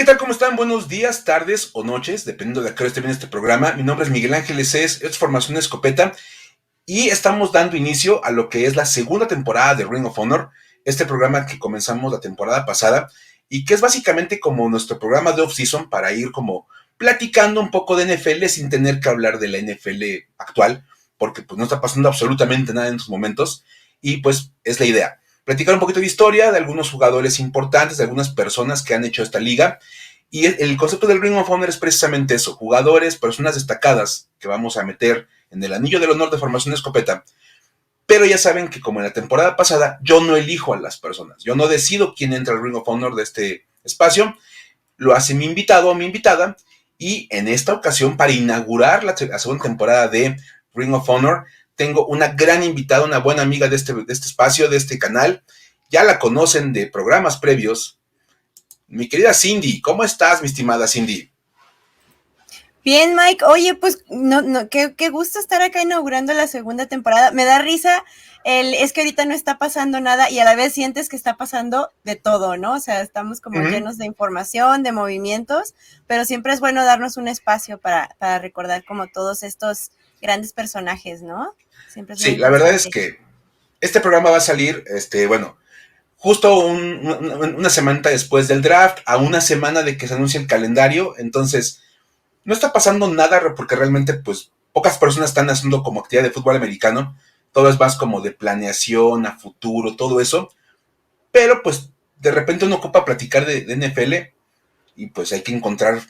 tal? ¿Cómo están? Buenos días, tardes o noches, dependiendo de a qué hora esté viendo este programa. Mi nombre es Miguel Ángeles, es Formación Escopeta y estamos dando inicio a lo que es la segunda temporada de Ring of Honor, este programa que comenzamos la temporada pasada y que es básicamente como nuestro programa de off-season para ir como platicando un poco de NFL sin tener que hablar de la NFL actual, porque pues no está pasando absolutamente nada en estos momentos y pues es la idea. Platicar un poquito de historia de algunos jugadores importantes, de algunas personas que han hecho esta liga. Y el concepto del Ring of Honor es precisamente eso, jugadores, personas destacadas que vamos a meter en el anillo del honor de Formación Escopeta. Pero ya saben que como en la temporada pasada, yo no elijo a las personas, yo no decido quién entra al Ring of Honor de este espacio, lo hace mi invitado o mi invitada, y en esta ocasión, para inaugurar la segunda temporada de Ring of Honor, tengo una gran invitada, una buena amiga de este espacio, de este canal. Ya la conocen de programas previos. Mi querida Cindy, ¿cómo estás, mi estimada Cindy? Bien, Mike. Oye, pues qué gusto estar acá inaugurando la segunda temporada. Me da risa es que ahorita no está pasando nada y a la vez sientes que está pasando de todo, ¿no? O sea, estamos como llenos de información, de movimientos, pero siempre es bueno darnos un espacio para recordar como todos estos grandes personajes, ¿no? Siempre es muy Sí, la verdad es interesante. que este programa va a salir, justo una semana después del draft, a una semana de que se anuncie el calendario, entonces no está pasando nada porque realmente pues pocas personas están haciendo como actividad de fútbol americano, todo es más como de planeación a futuro, todo eso, pero pues de repente uno ocupa platicar de NFL y pues hay que encontrar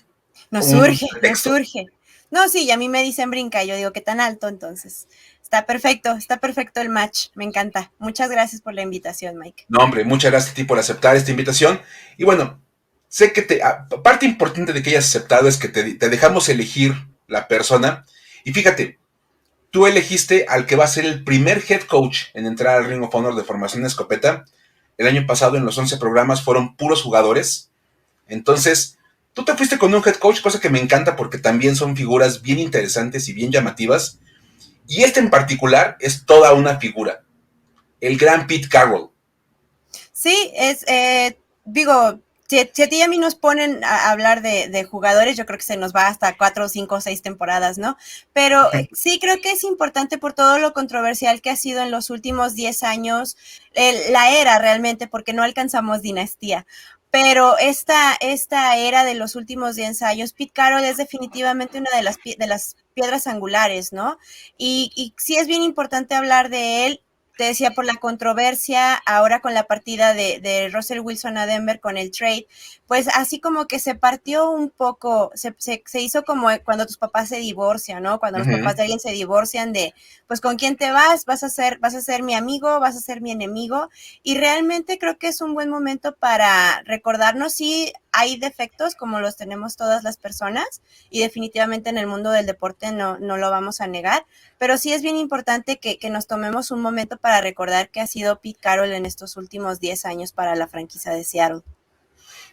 Nos un surge, nos pretexto. surge. No, sí, y a mí me dicen brinca, yo digo, ¿qué tan alto? Entonces, está perfecto el match, me encanta. Muchas gracias por la invitación, Mike. No, hombre, muchas gracias a ti por aceptar esta invitación. Y bueno, sé que parte importante de que hayas aceptado es que te dejamos elegir la persona. Y fíjate, tú elegiste al que va a ser el primer head coach en entrar al Ring of Honor de Formación Escopeta. El año pasado en los 11 programas fueron puros jugadores. Entonces, tú te fuiste con un head coach, cosa que me encanta porque también son figuras bien interesantes y bien llamativas. Y este en particular es toda una figura, el gran Pete Carroll. Sí, digo, si a ti y a mí nos ponen a hablar de jugadores, yo creo que se nos va hasta 4, 5, 6 temporadas, ¿no? Pero sí creo que es importante por todo lo controversial que ha sido en los últimos 10 años, la era realmente, porque no alcanzamos dinastía. Pero esta era de los últimos 10 años, Pete Carroll es definitivamente una de las piedras angulares, ¿no? Y sí es bien importante hablar de él. Te decía, por la controversia, ahora con la partida de Russell Wilson a Denver con el trade, pues así como que se partió un poco, se hizo como cuando tus papás se divorcian, ¿no? Cuando los papás de alguien se divorcian de, pues con quién te vas a ser mi amigo, vas a ser mi enemigo, y realmente creo que es un buen momento para recordarnos si hay defectos como los tenemos todas las personas, y definitivamente en el mundo del deporte no lo vamos a negar, pero sí es bien importante que nos tomemos un momento para recordar que ha sido Pete Carroll en estos últimos 10 años para la franquicia de Seattle.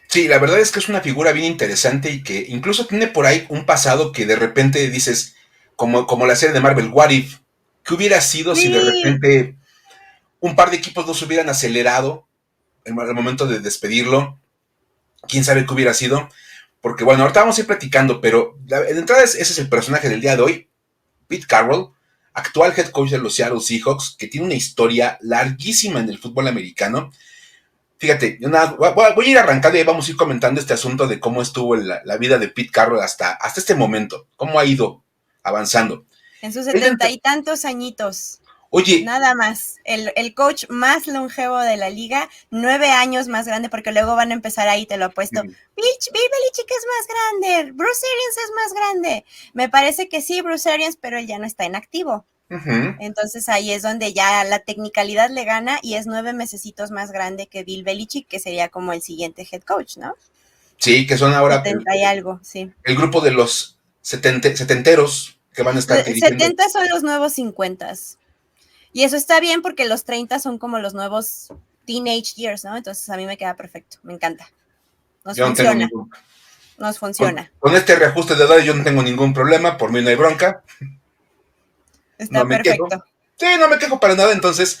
Sí, la verdad es que es una figura bien interesante y que incluso tiene por ahí un pasado que de repente dices, como la serie de Marvel, What If, ¿qué hubiera sido si de Sí, repente un par de equipos no se hubieran acelerado en el momento de despedirlo? ¿Quién sabe qué hubiera sido? Porque bueno, ahorita vamos a ir platicando, pero en entrada ese es el personaje del día de hoy, Pete Carroll, actual head coach de los Seattle Seahawks, que tiene una historia larguísima en el fútbol americano. Fíjate, voy a ir arrancando y vamos a ir comentando este asunto de cómo estuvo la vida de Pete Carroll hasta este momento, cómo ha ido avanzando. en sus Él 70 y tantos añitos. Oye, Nada más, el coach más longevo de la liga, 9 años más grande, porque luego van a empezar ahí, te lo apuesto. Bill Belichick es más grande, Bruce Arians es más grande. Me parece que sí, Bruce Arians, pero él ya no está en activo. Entonces ahí es donde ya la tecnicalidad le gana y es 9 mesecitos más grande que Bill Belichick, que sería como el siguiente head coach, ¿no? sí, que son ahora 70 y algo, sí. el grupo de los setenteros que van a estar dirigiendo. 70 son los nuevos 50. Y eso está bien porque los 30 son como los nuevos teenage years, ¿no? Entonces a mí me queda perfecto, me encanta. Nos Yo no tengo funciona, ningún. nos funciona. Con este reajuste de edad yo no tengo ningún problema, por mí no hay bronca, no Está me quejo. perfecto. Sí, no me quejo para nada, entonces,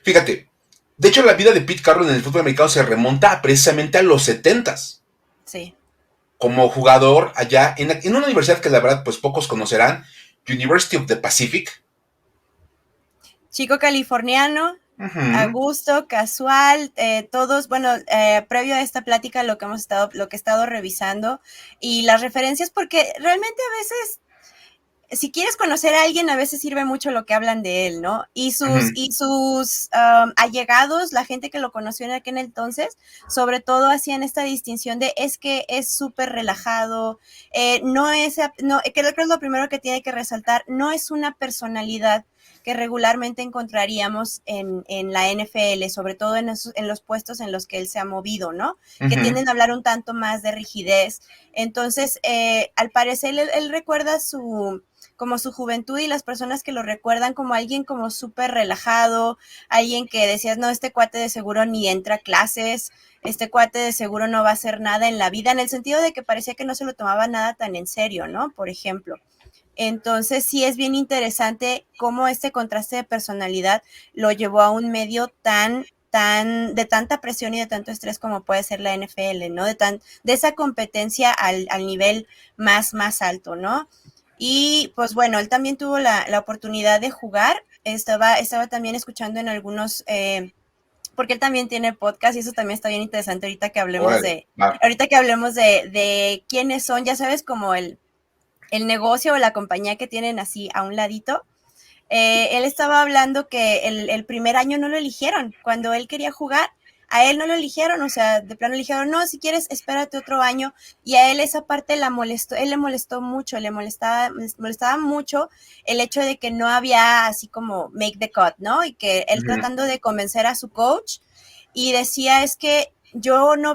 fíjate, de hecho la vida de Pete Carroll en el fútbol americano se remonta precisamente a los 70s. Sí. como jugador allá en una universidad que la verdad pues pocos conocerán, University of the Pacific. Chico californiano, a Uh-huh. gusto, casual, todos, bueno, previo a esta plática lo que he estado revisando y las referencias, porque realmente a veces si quieres conocer a alguien, a veces sirve mucho lo que hablan de él, ¿no? Uh-huh. Y sus allegados, la gente que lo conoció en aquel entonces, sobre todo hacían esta distinción de es que es súper relajado, creo que es lo primero que tiene que resaltar, no es una personalidad que regularmente encontraríamos en la NFL, sobre todo en los puestos en los que él se ha movido, ¿no? Que Uh-huh. tienden a hablar un tanto más de rigidez. Entonces, al parecer, él recuerda como su juventud y las personas que lo recuerdan como alguien como súper relajado, alguien que decías, no, este cuate de seguro ni entra a clases, este cuate de seguro no va a hacer nada en la vida, en el sentido de que parecía que no se lo tomaba nada tan en serio, ¿no? Por ejemplo. Entonces sí es bien interesante cómo este contraste de personalidad lo llevó a un medio de tanta presión y de tanto estrés como puede ser la NFL, ¿no? De esa competencia al nivel más alto, ¿no? Y pues bueno, él también tuvo la oportunidad de jugar, estaba también escuchando en algunos, porque él también tiene podcast y eso también está bien interesante Órale, va. ahorita que hablemos de quiénes son, ya sabes, como el negocio o la compañía que tienen así a un ladito. Él estaba hablando que el primer año no lo eligieron. Cuando él quería jugar, a él no lo eligieron, o sea, de plano le dijeron, no, si quieres, espérate otro año. Y a él esa parte él le molestó mucho, molestaba mucho el hecho de que no había así como make the cut, ¿no? Y que él Uh-huh. tratando de convencer a su coach y decía, es que yo no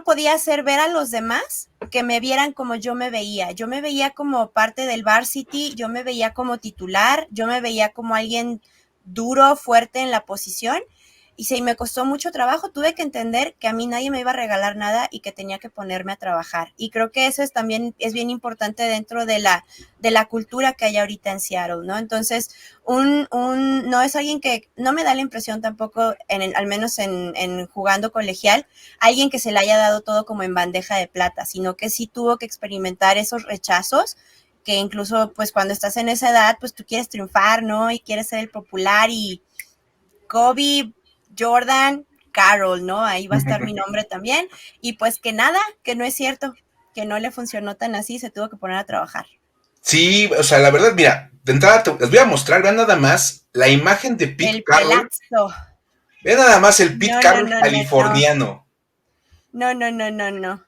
podía hacer ver a los demás que me vieran como yo me veía. Yo me veía como parte del varsity, yo me veía como titular, yo me veía como alguien duro, fuerte en la posición. Y me costó mucho trabajo, tuve que entender que a mí nadie me iba a regalar nada y que tenía que ponerme a trabajar. Y creo que eso también es bien importante dentro de la cultura que hay ahorita en Seattle, ¿no? Entonces, no es alguien que, no me da la impresión tampoco, al menos en jugando colegial, alguien que se le haya dado todo como en bandeja de plata, sino que sí tuvo que experimentar esos rechazos que incluso pues cuando estás en esa edad, pues tú quieres triunfar, ¿no? Y quieres ser el popular y Kobe, Jordan, Carol, ¿no? Ahí va a estar mi nombre también. Y pues que nada, que no es cierto, que no le funcionó tan así, se tuvo que poner a trabajar. Sí, o sea, la verdad, mira, de entrada les voy a mostrar, vean nada más la imagen de Pete El Carroll, pelazo. vean nada más el Pete No, no, Carroll no, no, no. californiano. No, no, no, no, no.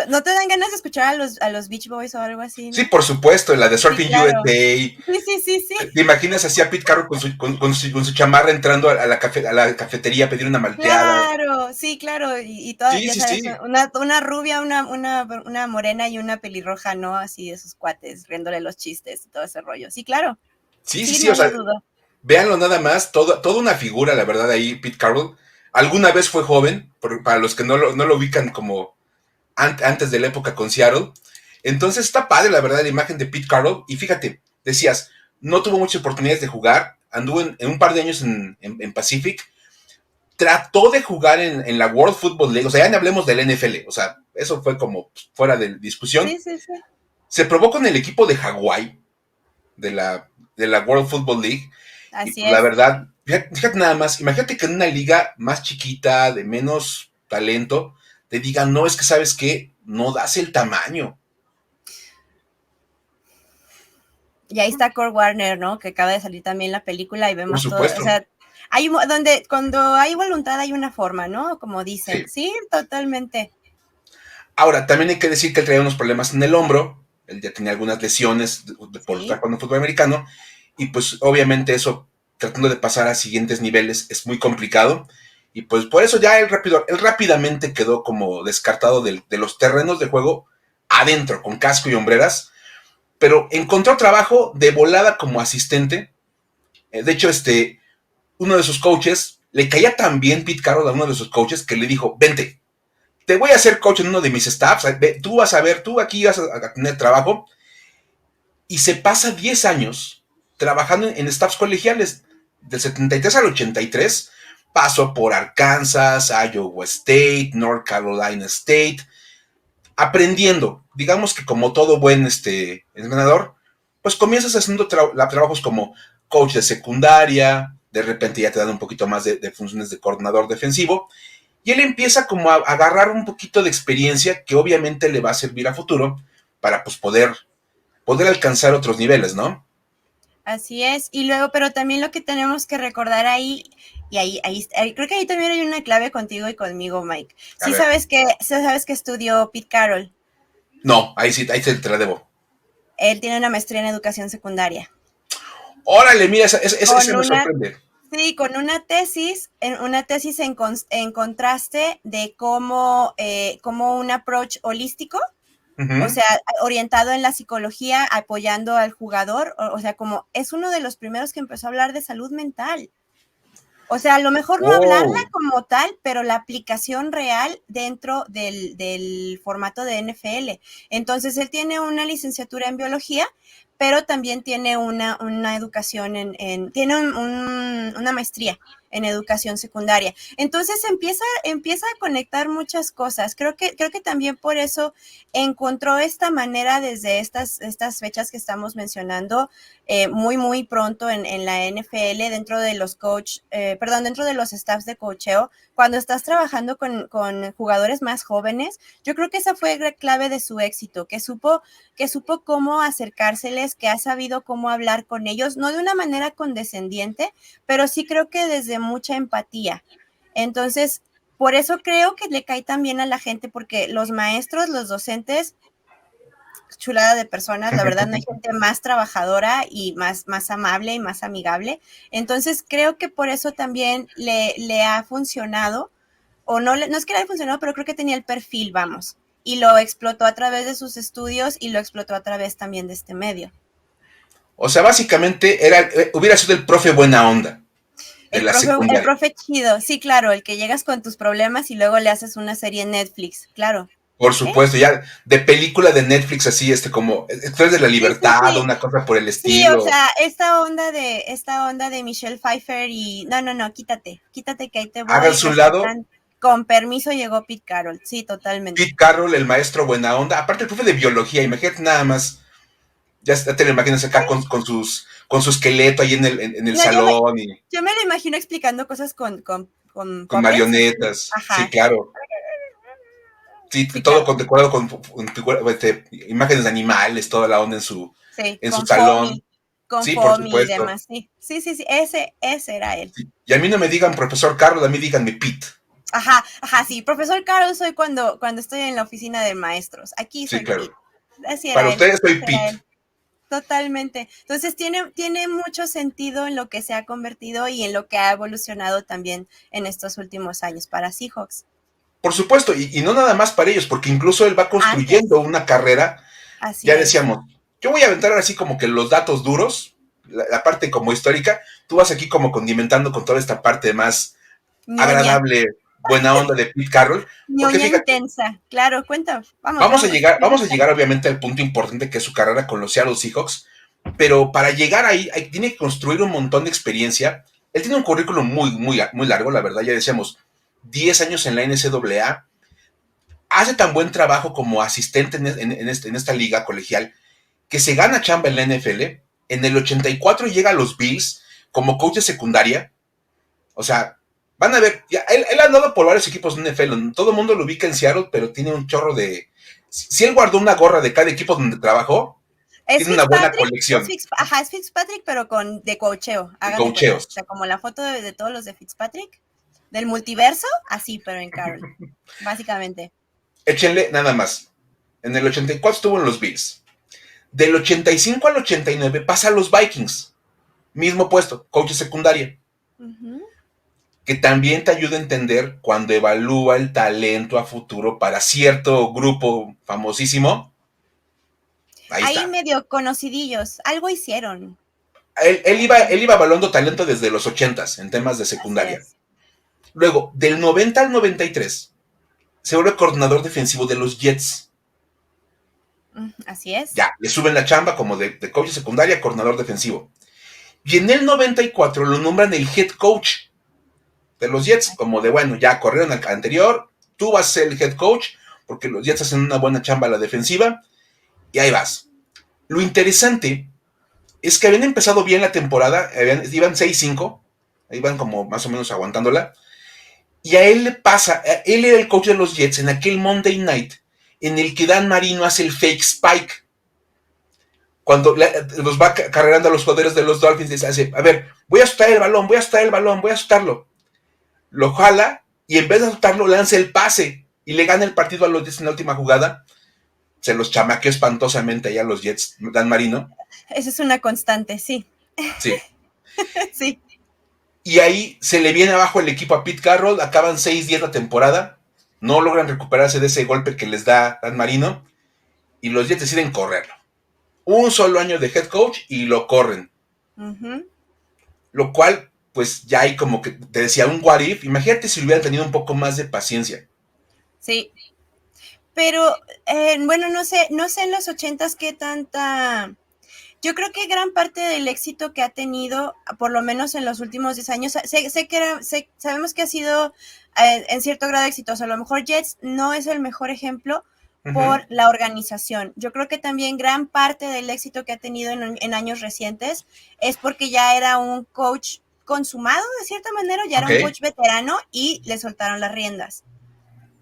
¿No te dan ganas de escuchar a los Beach Boys o algo así, Sí, no? por supuesto, en la de Sí, Surfing claro. USA. Sí, sí, sí, sí. ¿Te imaginas así a Pete Carroll con su chamarra entrando a la cafetería a pedir una malteada? Claro, sí, claro. Y toda, Sí, ya sí, sabes, sí. una rubia, una morena y una pelirroja, ¿no? Así de sus cuates, riéndole los chistes y todo ese rollo. Sí, claro. Sí, sí, Sí, sí, o no lo sea, dudo. véanlo nada más, toda una figura, la verdad, ahí, Pete Carroll. Alguna vez fue joven, para los que no lo ubican como antes de la época con Seattle. Entonces está padre, la verdad, la imagen de Pete Carroll. Y fíjate, decías, no tuvo muchas oportunidades de jugar, anduvo en un par de años en Pacific, trató de jugar en la World Football League, o sea, ya no hablemos del NFL, o sea, eso fue como fuera de discusión. Sí, sí, sí. Se probó con el equipo de Hawái, de la World Football League, y Así pues la es. verdad, fíjate nada más, imagínate que en una liga más chiquita, de menos talento, te digan, no, es que sabes que no das el tamaño. Y ahí está Kurt Warner, ¿no? Que acaba de salir también la película y Por vemos todo, o supuesto. sea, cuando hay voluntad hay una forma, ¿no? Como dicen. Sí. Sí, totalmente. Ahora, también hay que decir que él traía unos problemas en el hombro, él ya tenía algunas lesiones por estar Sí. jugando fútbol americano, y pues obviamente eso, tratando de pasar a siguientes niveles, es muy complicado, y pues por eso ya él rápidamente quedó como descartado de los terrenos de juego adentro, con casco y hombreras, pero encontró trabajo de volada como asistente. De hecho, uno de sus coaches, le caía tan bien Pete Carroll a uno de sus coaches que le dijo, vente, te voy a hacer coach en uno de mis staffs, tú vas a ver, tú aquí vas a tener trabajo, y se pasa 10 años trabajando en staffs colegiales, del 73 al 83, pasó por Arkansas, Iowa State, North Carolina State, aprendiendo. Digamos que como todo buen entrenador, pues comienzas haciendo trabajos como coach de secundaria, de repente ya te dan un poquito más de funciones de coordinador defensivo, y él empieza como a agarrar un poquito de experiencia que obviamente le va a servir a futuro para pues poder alcanzar otros niveles, ¿no? Así es, y luego, pero también lo que tenemos que recordar ahí, y ahí creo que ahí también hay una clave contigo y conmigo, Mike. Sí sabes que estudió Pete Carroll. No, ahí sí te la debo. Él tiene una maestría en educación secundaria. Órale, mira, ese me sorprende. Sí, con una tesis en contraste de cómo un approach holístico, o sea, orientado en la psicología, apoyando al jugador, o sea, como es uno de los primeros que empezó a hablar de salud mental. O sea, a lo mejor no hablarla como tal, pero la aplicación real dentro del formato de NFL. Entonces, él tiene una licenciatura en biología, pero también tiene una educación tiene una maestría en educación secundaria. Entonces empieza a conectar muchas cosas. Creo que también por eso encontró esta manera desde estas fechas que estamos mencionando, muy, muy pronto en la NFL, dentro de los dentro de los staffs de coacheo, cuando estás trabajando con jugadores más jóvenes. Yo creo que esa fue la clave de su éxito, que supo cómo acercárseles, que ha sabido cómo hablar con ellos, no de una manera condescendiente, pero sí creo que desde mucha empatía. Entonces, por eso creo que le cae tan bien a la gente, porque los maestros, los docentes, chulada de personas, la verdad no hay gente más trabajadora y más amable y más amigable. Entonces, creo que por eso también le ha funcionado, o no es que le haya funcionado, pero creo que tenía el perfil, vamos, y lo explotó a través de sus estudios y lo explotó a través también de este medio. O sea, básicamente hubiera sido el profe buena onda de la secundaria. El profe chido, sí, claro, el que llegas con tus problemas y luego le haces una serie en Netflix, claro. Por supuesto, ya de película de Netflix así, como Express de la Libertad, sí. Una cosa por el estilo. Sí, o sea, esta onda de Michelle Pfeiffer y no, quítate que ahí te voy. Hagan su lado. Con permiso llegó Pete Carroll, sí, totalmente. Pete Carroll, el maestro buena onda, aparte el profe de biología, imagínate nada más, ya te lo imaginas acá con su esqueleto ahí en el salón. Yo me lo imagino explicando cosas con marionetas, ajá. Sí, claro. Sí, todo decorado con imágenes de animales, toda la onda en su salón. Con FOMI y demás, sí, ese era él. Sí. Y a mí no me digan profesor Carroll, a mí díganme Pete. Ajá, sí, profesor Carroll soy cuando estoy en la oficina de maestros. Aquí soy claro. Pete. Así era para él, ustedes soy Pete. Totalmente. Entonces tiene mucho sentido en lo que se ha convertido y en lo que ha evolucionado también en estos últimos años para Seahawks. Por supuesto, y no nada más para ellos, porque incluso él va construyendo una carrera. Así ya decíamos, yo voy a aventar así como que los datos duros, la parte como histórica, tú vas aquí como condimentando con toda esta parte más agradable, buena onda de Pete Carroll. Ñoña fíjate, intensa, claro, cuenta. Vamos a llegar obviamente al punto importante que es su carrera con los Seattle Seahawks, pero para llegar ahí tiene que construir un montón de experiencia. Él tiene un currículum muy, muy, muy largo, la verdad, ya decíamos, 10 años en la NCAA, hace tan buen trabajo como asistente en esta liga colegial, que se gana chamba en la NFL, en el 84 llega a los Bills como coach de secundaria, o sea, van a ver, él ha andado por varios equipos de NFL, todo el mundo lo ubica en Seattle, pero tiene un chorro de... Si él guardó una gorra de cada equipo donde trabajó, tiene una buena colección. Es Fitzpatrick, pero de coacheo. O sea, como la foto de todos los de Fitzpatrick, del multiverso, así, pero en Carroll, básicamente. Échenle nada más. En el 84 estuvo en los Bills. Del 85 al 89 pasa a los Vikings. Mismo puesto, coach de secundaria. Que también te ayuda a entender cuando evalúa el talento a futuro para cierto grupo famosísimo. Ahí medio conocidillos, algo hicieron. Él iba evaluando talento desde los 80s en temas de secundaria. Luego, del 90 al 93, se vuelve coordinador defensivo de los Jets. Así es. Ya, le suben la chamba como de coach de secundaria a coordinador defensivo. Y en el 94 lo nombran el head coach. de los Jets, como de, bueno, ya corrieron al anterior, tú vas a ser el head coach, porque los Jets hacen una buena chamba a la defensiva, y ahí vas. Lo interesante es que habían empezado bien la temporada, iban 6-5, iban como más o menos aguantándola, y a él le pasa, él era el coach de los Jets en aquel Monday Night, en el que Dan Marino hace el fake spike. Cuando los va cargando a los jugadores de los Dolphins, dice, a ver, voy a asustar el balón, voy a asustarlo. Lo jala y en vez de asustarlo lanza el pase y le gana el partido a los Jets en la última jugada. Se los chamaqueó espantosamente allá a los Jets, Dan Marino. Esa es una constante, sí. Sí. Sí. Y ahí se le viene abajo el equipo a Pete Carroll, acaban 6-10 la temporada, no logran recuperarse de ese golpe que les da Dan Marino y los Jets deciden correrlo. Un solo año de head coach y lo corren. Uh-huh. Lo cual, pues ya hay como que, te decía, un what if. Imagínate si hubieran tenido un poco más de paciencia. Sí. Pero, bueno, no sé en los 80s qué tanta... Yo creo que gran parte del éxito que ha tenido, por lo menos en los últimos 10 años, sabemos que ha sido en cierto grado exitoso. A lo mejor Jets no es el mejor ejemplo por la organización. Yo creo que también gran parte del éxito que ha tenido en años recientes es porque ya era un coach consumado, de cierta manera, ya era un coach veterano y le soltaron las riendas.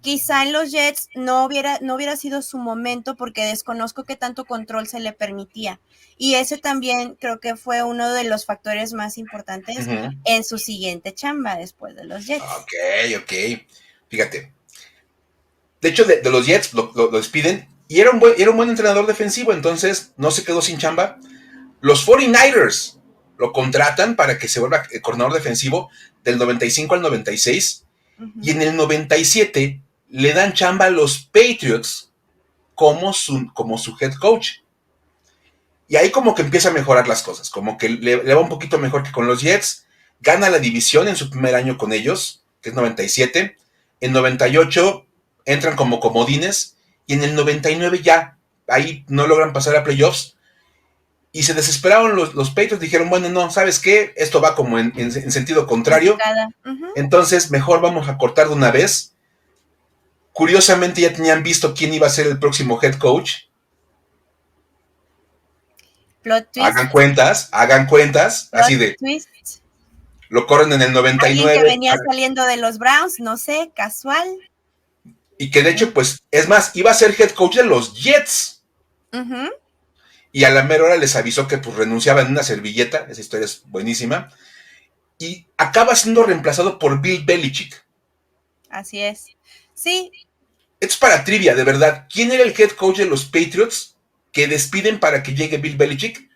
Quizá en los Jets no hubiera sido su momento porque desconozco qué tanto control se le permitía. Y ese también creo que fue uno de los factores más importantes en su siguiente chamba después de los Jets. Ok. Fíjate. De hecho, de los Jets lo despiden y era un buen entrenador defensivo, entonces no se quedó sin chamba. Los 49ers lo contratan para que se vuelva coordinador defensivo del 95 al 96 y en el 97 le dan chamba a los Patriots como su head coach. Y ahí como que empieza a mejorar las cosas, como que le va un poquito mejor que con los Jets, gana la división en su primer año con ellos, que es 97, en 98 entran como comodines, y en el 99 ya, ahí no logran pasar a playoffs, y se desesperaron los Patriots, dijeron, bueno, no, ¿sabes qué? Esto va como en sentido contrario, entonces mejor vamos a cortar de una vez. Curiosamente ya tenían visto quién iba a ser el próximo head coach. Plot twist. Hagan cuentas, Plot así de... twist. Lo corren en el 99. Alguien que venía saliendo de los Browns, no sé, casual. Y que de hecho, pues, es más, iba a ser head coach de los Jets. Y a la mera hora les avisó que pues renunciaba en una servilleta. Esa historia es buenísima. Y acaba siendo reemplazado por Bill Belichick. Así es. Sí. Esto es para trivia, de verdad. ¿Quién era el head coach de los Patriots que despiden para que llegue Bill Belichick?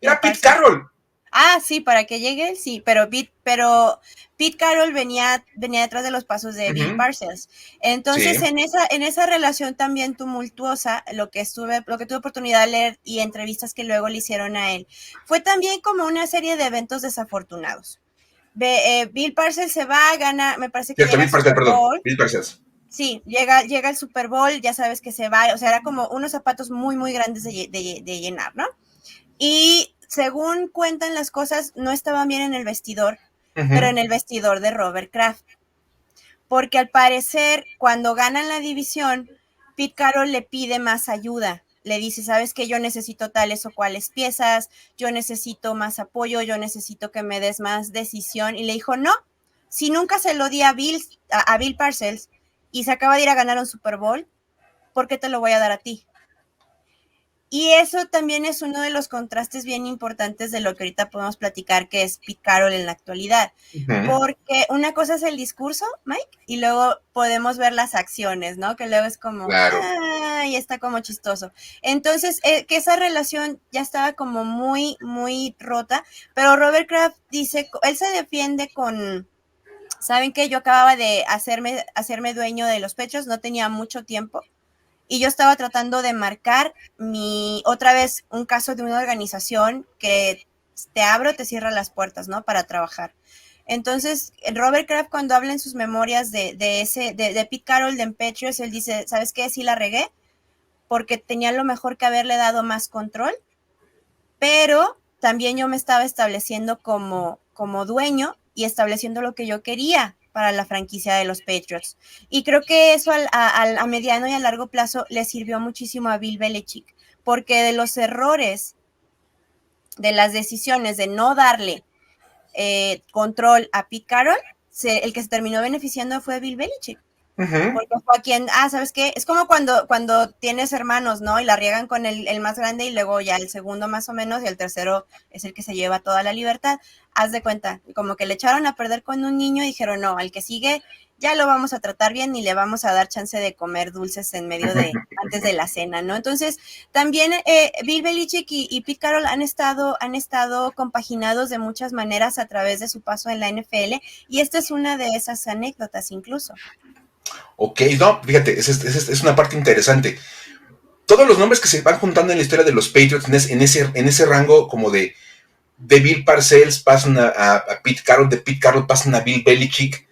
Era Pete Carroll. Ah, sí, para que llegue, sí, pero Pete Carroll venía detrás de los pasos de Bill Parcells. Entonces, sí. en esa relación también tumultuosa, lo que tuve oportunidad de leer y entrevistas que luego le hicieron a él, fue también como una serie de eventos desafortunados. Bill Parcells se va, gana, me parece que llega Bill Parcells. Sí, llega el Super Bowl, ya sabes que se va, o sea, era como unos zapatos muy, muy grandes de llenar, ¿no? Y según cuentan las cosas, no estaban bien en el vestidor, pero en el vestidor de Robert Kraft. Porque al parecer, cuando ganan la división, Pete Carroll le pide más ayuda. Le dice, ¿sabes qué? Yo necesito tales o cuales piezas, yo necesito más apoyo, yo necesito que me des más decisión. Y le dijo, no, si nunca se lo di a Bill Parcells y se acaba de ir a ganar un Super Bowl, ¿por qué te lo voy a dar a ti? Y eso también es uno de los contrastes bien importantes de lo que ahorita podemos platicar, que es Pete Carroll en la actualidad. Porque una cosa es el discurso, Mike, y luego podemos ver las acciones, ¿no? Que luego es como, y está como chistoso. Entonces, que esa relación ya estaba como muy, muy rota, pero Robert Kraft dice, él se defiende con... ¿Saben qué? Yo acababa de hacerme dueño de los Patriots, no tenía mucho tiempo. Y yo estaba tratando de marcar otra vez un caso de una organización que te abre o te cierra las puertas, ¿no? Para trabajar. Entonces, Robert Kraft, cuando habla en sus memorias de Pete Carroll de Patriots, él dice, ¿sabes qué? Sí la regué, porque tenía lo mejor que haberle dado más control, pero también yo me estaba estableciendo como dueño y estableciendo lo que yo quería para la franquicia de los Patriots. Y creo que eso a mediano y a largo plazo le sirvió muchísimo a Bill Belichick, porque de los errores, de las decisiones de no darle control a Pete Carroll, el que se terminó beneficiando fue Bill Belichick. Porque fue a quien, ¿sabes qué? Es como cuando tienes hermanos, ¿no? Y la riegan con el más grande y luego ya el segundo más o menos y el tercero es el que se lleva toda la libertad. Haz de cuenta, como que le echaron a perder con un niño y dijeron, no, al que sigue ya lo vamos a tratar bien y le vamos a dar chance de comer dulces en medio antes de la cena, ¿no? Entonces, también Bill Belichick y Pete Carroll han estado compaginados de muchas maneras a través de su paso en la NFL y esta es una de esas anécdotas incluso. Ok, no, fíjate, es una parte interesante. Todos los nombres que se van juntando en la historia de los Patriots en ese rango como de Bill Parcells pasan a Pete Carroll, de Pete Carroll pasan a Bill Belichick.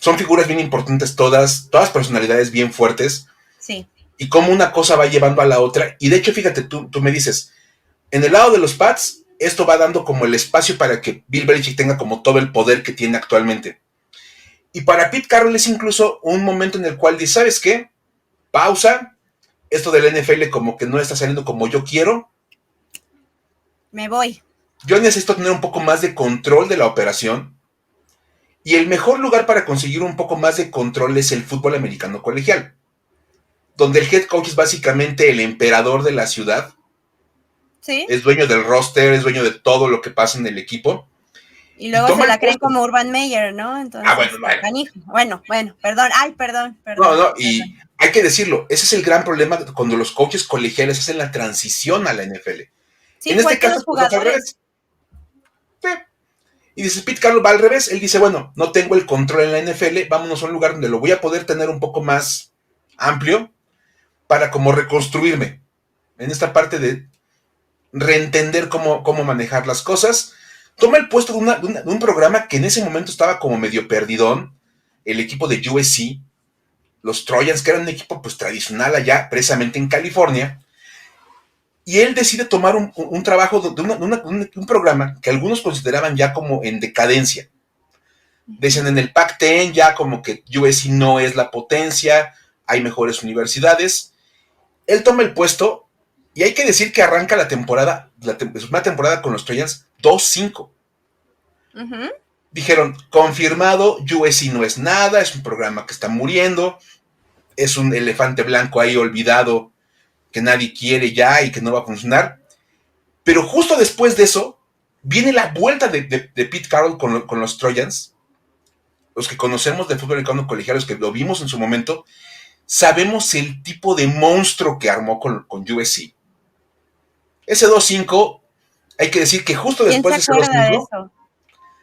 Son figuras bien importantes todas personalidades bien fuertes. Sí. Y cómo una cosa va llevando a la otra. Y de hecho, fíjate, tú me dices, en el lado de los Pats, esto va dando como el espacio para que Bill Belichick tenga como todo el poder que tiene actualmente. Y para Pete Carroll es incluso un momento en el cual dice, ¿sabes qué? Pausa, esto del NFL como que no está saliendo como yo quiero. Me voy. Yo necesito tener un poco más de control de la operación. Y el mejor lugar para conseguir un poco más de control es el fútbol americano colegial, donde el head coach es básicamente el emperador de la ciudad. ¿Sí? Es dueño del roster, es dueño de todo lo que pasa en el equipo. Y luego se la creen como Urban Meyer, ¿no? Entonces, bueno, perdón. No, y hay que decirlo, ese es el gran problema cuando los coaches colegiales hacen la transición a la NFL. Sí, en este caso, pues, al revés. Sí. Y dice, Pete Carroll va al revés, él dice, bueno, no tengo el control en la NFL, vámonos a un lugar donde lo voy a poder tener un poco más amplio para como reconstruirme en esta parte de reentender cómo manejar las cosas. Toma el puesto de un programa que en ese momento estaba como medio perdidón, el equipo de USC, los Trojans, que eran un equipo pues tradicional allá, precisamente en California, y él decide tomar un trabajo de un programa que algunos consideraban ya como en decadencia. Dicen en el Pac-10 ya como que USC no es la potencia, hay mejores universidades. Él toma el puesto y hay que decir que arranca la temporada, una temporada con los Trojans 2-5. Dijeron, confirmado, USC no es nada, es un programa que está muriendo, es un elefante blanco ahí olvidado que nadie quiere ya y que no va a funcionar. Pero justo después de eso, viene la vuelta de Pete Carroll con los Trojans. Los que conocemos de fútbol americano colegial, los que lo vimos en su momento, sabemos el tipo de monstruo que armó con USC. Ese 2-5, hay que decir que justo después de ese 2-5,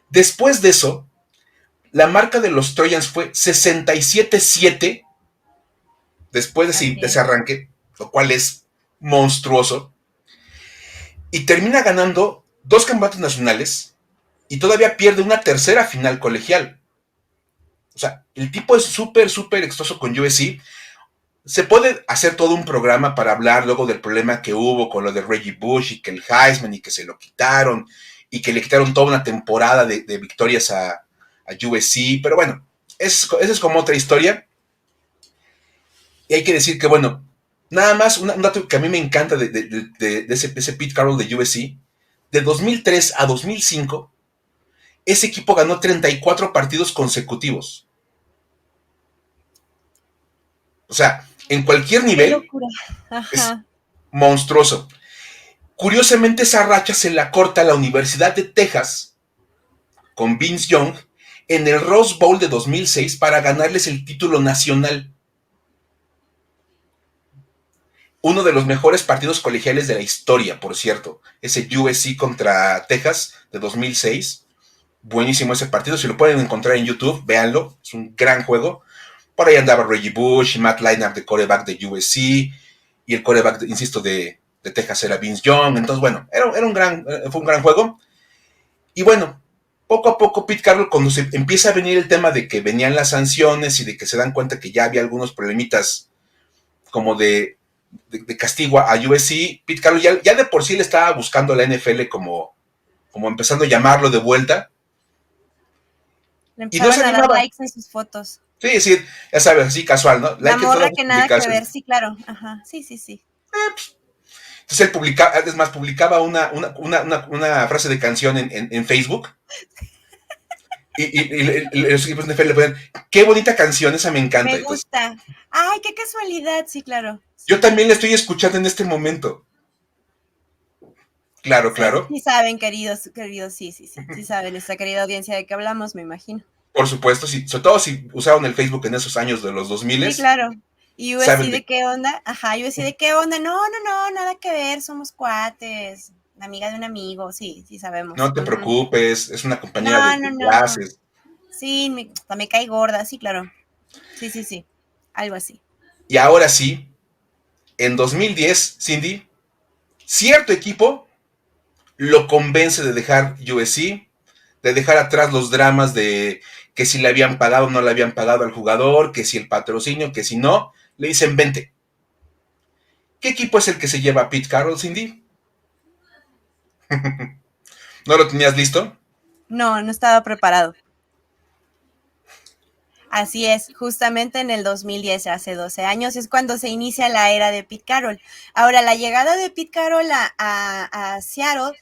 después de eso, la marca de los Trojans fue 67-7 después de ese arranque, lo cual es monstruoso. Y termina ganando 2 campeonatos nacionales y todavía pierde una tercera final colegial. O sea, el tipo es súper exitoso con USC. Se puede hacer todo un programa para hablar luego del problema que hubo con lo de Reggie Bush y que el Heisman y que se lo quitaron y que le quitaron toda una temporada de victorias a USC. Pero bueno, esa es como otra historia. Y hay que decir que, bueno, nada más un dato que a mí me encanta de ese Pete Carroll de USC. De 2003 a 2005, ese equipo ganó 34 partidos consecutivos. O sea, en cualquier nivel es monstruoso. Curiosamente, esa racha se la corta a la Universidad de Texas con Vince Young en el Rose Bowl de 2006 para ganarles el título nacional. Uno de los mejores partidos colegiales de la historia, por cierto. Ese USC contra Texas de 2006. Buenísimo ese partido. Si lo pueden encontrar en YouTube, véanlo. Es un gran juego. Por ahí andaba Reggie Bush y Matt Leinart de quarterback de USC. Y el quarterback, insisto, de Texas era Vince Young. Entonces, bueno, fue un gran juego. Y bueno, poco a poco Pete Carroll, cuando se empieza a venir el tema de que venían las sanciones y de que se dan cuenta que ya había algunos problemitas como de castigo a USC, Pete Carroll ya de por sí le estaba buscando a la NFL como empezando a llamarlo de vuelta. Le Y no se empezaban a dar animaba. likes en sus fotos. Sí, sí, ya sabes, así casual, ¿no? La Like en morra todas las que nada que ver, publicaciones. sí, claro. Ajá, sí, sí, sí. Entonces él publicaba, es más, publicaba una frase de canción en Facebook y los equipos de NFL le ponían, qué bonita canción, esa me encanta. Me Entonces, gusta. Ay, qué casualidad, sí, claro. yo Sí. también la estoy escuchando en este momento. Claro, Sí, claro. sí saben, queridos, queridos, sí, sí, sí. Sí saben, nuestra querida audiencia de qué hablamos, me imagino. Por supuesto, sí, sobre todo si usaron el Facebook en esos años de los 2000, Sí, claro. Y USC saben de de, qué onda. Ajá, USC de qué onda. No, no, no, nada que ver, somos cuates. La amiga de un amigo, sí, sí sabemos. no te Ujú. preocupes, es una compañera No, no, de no. clases. Sí, me cae gorda, sí, claro. Sí, sí, sí. Algo así. Y ahora sí, en 2010, Cindy, cierto equipo lo convence de dejar USC, de dejar atrás los dramas de que si le habían pagado o no le habían pagado al jugador, que si el patrocinio, que si no, le dicen vente. ¿Qué equipo es el que se lleva a Pete Carroll, Cindy? ¿No lo tenías listo? No, no estaba preparado. Así es, justamente en el 2010, hace 12 años, es cuando se inicia la era de Pete Carroll. Ahora, la llegada de Pete Carroll a Seattle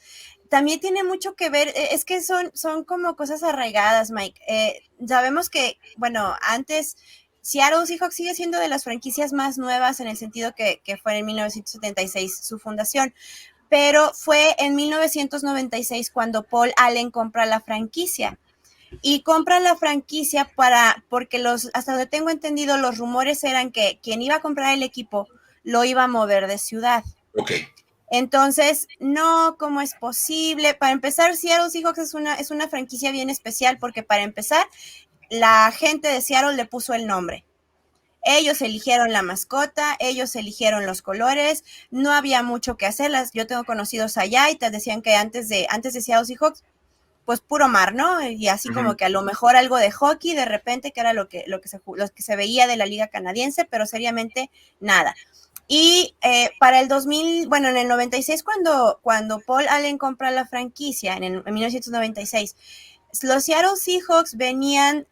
también tiene mucho que ver, es que son como cosas arraigadas, Mike. Sabemos que, bueno, antes Seattle Seahawks sigue siendo de las franquicias más nuevas en el sentido que fue en 1976 su fundación, pero fue en 1996 cuando Paul Allen compra la franquicia y compra la franquicia porque hasta donde tengo entendido, los rumores eran que quien iba a comprar el equipo lo iba a mover de ciudad. Ok. Entonces, no, ¿cómo es posible? Para empezar, Seattle Seahawks es una franquicia bien especial porque para empezar, la gente de Seattle le puso el nombre. Ellos eligieron la mascota, ellos eligieron los colores, no había mucho que hacerlas. Yo tengo conocidos allá y te decían que antes de Seattle Seahawks pues puro mar, ¿no? Y así como Uh-huh. que a lo mejor algo de hockey de repente, que era lo que se veía de la liga canadiense, pero seriamente nada. Y para el 2000, bueno, en el 96, cuando Paul Allen compra la franquicia, en 1996, los Seattle Seahawks venían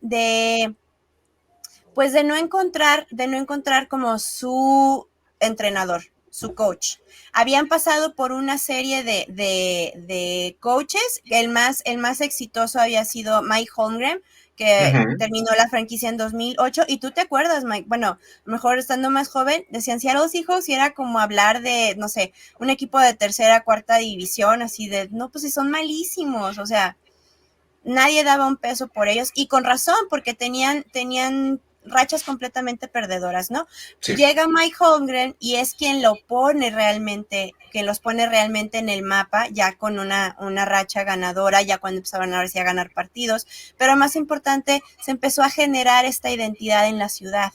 pues de no encontrar como su entrenador, su coach. Habían pasado por una serie de coaches, el más exitoso había sido Mike Holmgren, que Uh-huh. terminó la franquicia en 2008, y tú te acuerdas, Mike, bueno, mejor estando más joven, decían Seattle Seahawks y era como hablar de, no sé, un equipo de tercera, cuarta división, así de, no, pues si son malísimos, o sea, nadie daba un peso por ellos y con razón, porque tenían rachas completamente perdedoras, ¿no? Sí. Llega Mike Holmgren y es quien quien los pone realmente en el mapa, ya con una racha ganadora, ya cuando empezaron ahora sí a ganar partidos, pero más importante, se empezó a generar esta identidad en la ciudad.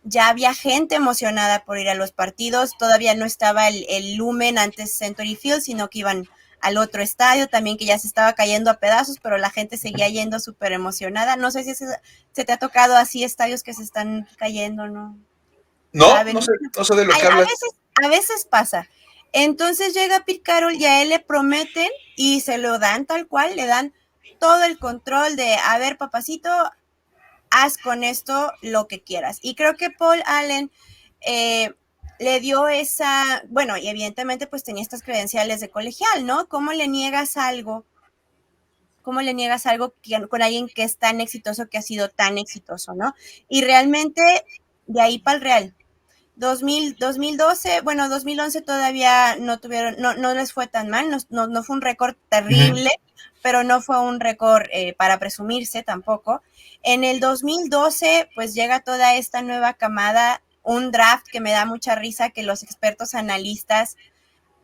Ya había gente emocionada por ir a los partidos, todavía no estaba el lumen antes Century Field, sino que iban al otro estadio también que ya se estaba cayendo a pedazos, pero la gente seguía yendo súper emocionada. No sé si se te ha tocado así estadios que se están cayendo, ¿no? No, ¿Saben? no sé de lo que hablas. A veces pasa. Entonces llega Pete Carroll y a él le prometen y se lo dan tal cual, le dan todo el control de, a ver, papacito, haz con esto lo que quieras. Y creo que Paul Allen le dio bueno, y evidentemente pues tenía estas credenciales de colegial, ¿no? ¿Cómo le niegas algo? ¿Cómo le niegas algo con alguien que es tan exitoso, que ha sido tan exitoso, ¿no? Y realmente de ahí para el Real. 2012, bueno, 2011 todavía no les fue tan mal, no fue un récord Uh-huh. terrible, pero no fue un récord para presumirse tampoco. En el 2012, pues llega toda esta nueva camada, un draft que me da mucha risa, que los expertos analistas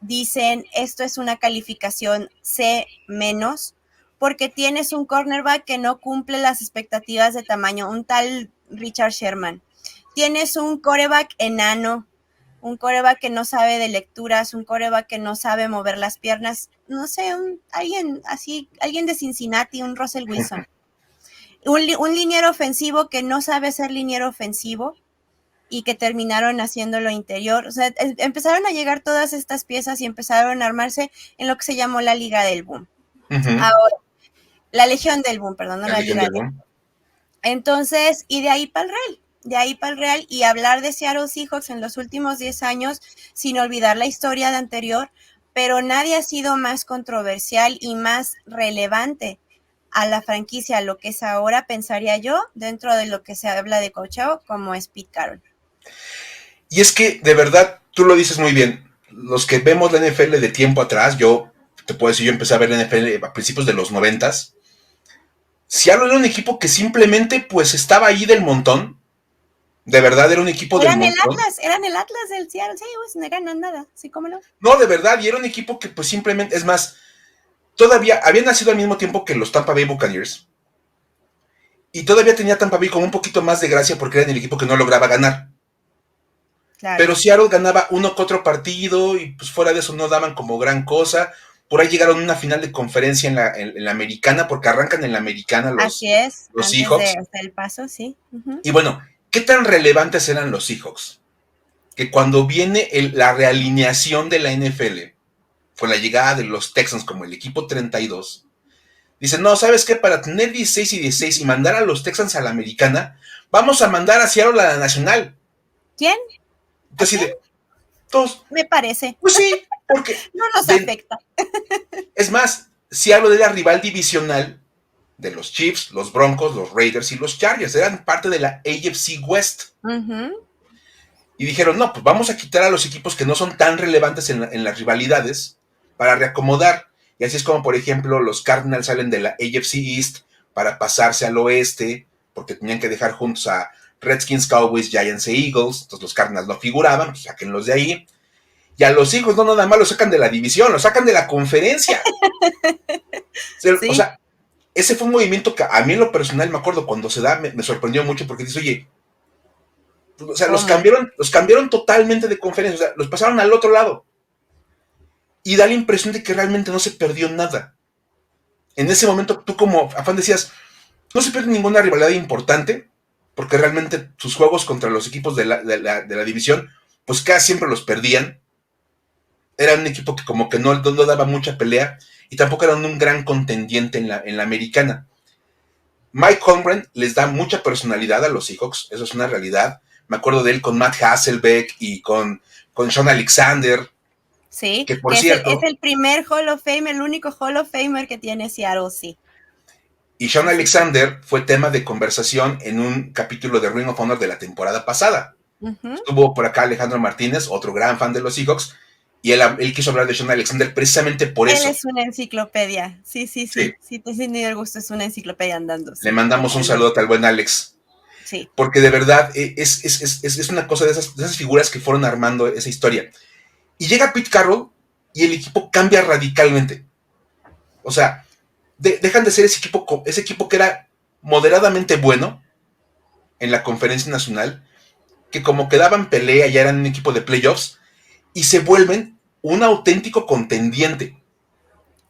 dicen, esto es una calificación C menos, porque tienes un cornerback que no cumple las expectativas de tamaño, un tal Richard Sherman. Tienes un coreback enano, un coreback que no sabe de lecturas, un coreback que no sabe mover las piernas, no sé, alguien de Cincinnati, un Russell Wilson. Un liniero ofensivo que no sabe ser liniero ofensivo y que terminaron haciéndolo interior. O sea, empezaron a llegar todas estas piezas y empezaron a armarse en lo que se llamó la Liga del Boom. Uh-huh. Ahora, La Legión del Boom, perdón, no La la Legión Liga del del Boom. Boom. Entonces, y de ahí para el Real. De ahí para el Real y hablar de Seattle Seahawks en los últimos 10 años, sin olvidar la historia de anterior, pero nadie ha sido más controversial y más relevante a la franquicia, lo que es ahora, pensaría yo, dentro de lo que se habla de coacheo, como es Pete Carroll. Y es que, de verdad, tú lo dices muy bien. Los que vemos la NFL de tiempo atrás, yo te puedo decir, yo empecé a ver la NFL a principios de los 90s. Seattle era un equipo que simplemente pues estaba ahí del montón. De verdad era un equipo del montón. Eran el Atlas del Seattle, sí, pues no ganan nada, sí, cómo no. No, de verdad, y era un equipo que pues simplemente, es más, todavía había nacido al mismo tiempo que los Tampa Bay Buccaneers. Y todavía tenía Tampa Bay con un poquito más de gracia porque era el equipo que no lograba ganar. Claro. Pero Seattle ganaba uno que otro partido y pues fuera de eso no daban como gran cosa. Por ahí llegaron a una final de conferencia en la americana, porque arrancan en la americana Así es, los antes de Seahawks. hacer el paso, sí. Uh-huh. Y bueno, ¿qué tan relevantes eran los Seahawks? Que cuando viene la realineación de la NFL, con la llegada de los Texans como el equipo 32, dicen, no, ¿sabes qué? Para tener 16 y 16 y mandar a los Texans a la americana, vamos a mandar a Seattle a la nacional. ¿Quién? Entonces, de todos, me parece. Pues sí, porque no nos afecta. Es más, Seattle era rival divisional de los Chiefs, los Broncos, los Raiders y los Chargers. Eran parte de la AFC West. Uh-huh. Y dijeron, no, pues vamos a quitar a los equipos que no son tan relevantes en las rivalidades para reacomodar. Y así es como, por ejemplo, los Cardinals salen de la AFC East para pasarse al oeste, porque tenían que dejar juntos a Redskins, Cowboys, Giants e Eagles. Entonces los Cardinals no figuraban, pues sáquenlos de ahí. Y a los hijos no nada más los sacan de la división, los sacan de la conferencia. Sí. O sea, ese fue un movimiento que a mí en lo personal, me acuerdo, cuando se da, me sorprendió mucho porque dices, oye, o sea, los cambiaron totalmente de conferencia, o sea, los pasaron al otro lado. Y da la impresión de que realmente no se perdió nada. En ese momento, tú como afán decías, no se pierde ninguna rivalidad importante, porque realmente sus juegos contra los equipos de la división, pues casi siempre los perdían. Era un equipo que como que no daba mucha pelea y tampoco eran un gran contendiente en la americana. Mike Holmgren les da mucha personalidad a los Seahawks, eso es una realidad. Me acuerdo de él con Matt Hasselbeck y con Sean Alexander. Sí, que por cierto, es el primer Hall of Famer, el único Hall of Famer que tiene Seattle, sí. Y Sean Alexander fue tema de conversación en un capítulo de Ring of Honor de la temporada pasada. Uh-huh. Estuvo por acá Alejandro Martínez, otro gran fan de los Seahawks, y él quiso hablar de Sean Alexander precisamente por eso. Él es una enciclopedia, sí. Si te he tenido el gusto, es una enciclopedia andando. Sí. Le mandamos un saludo al buen Alex. Sí. Porque de verdad es una cosa de esas figuras que fueron armando esa historia. Y llega Pete Carroll y el equipo cambia radicalmente. O sea, dejan de ser ese equipo que era moderadamente bueno en la conferencia nacional, que como que daban pelea, ya eran un equipo de playoffs, y se vuelven un auténtico contendiente.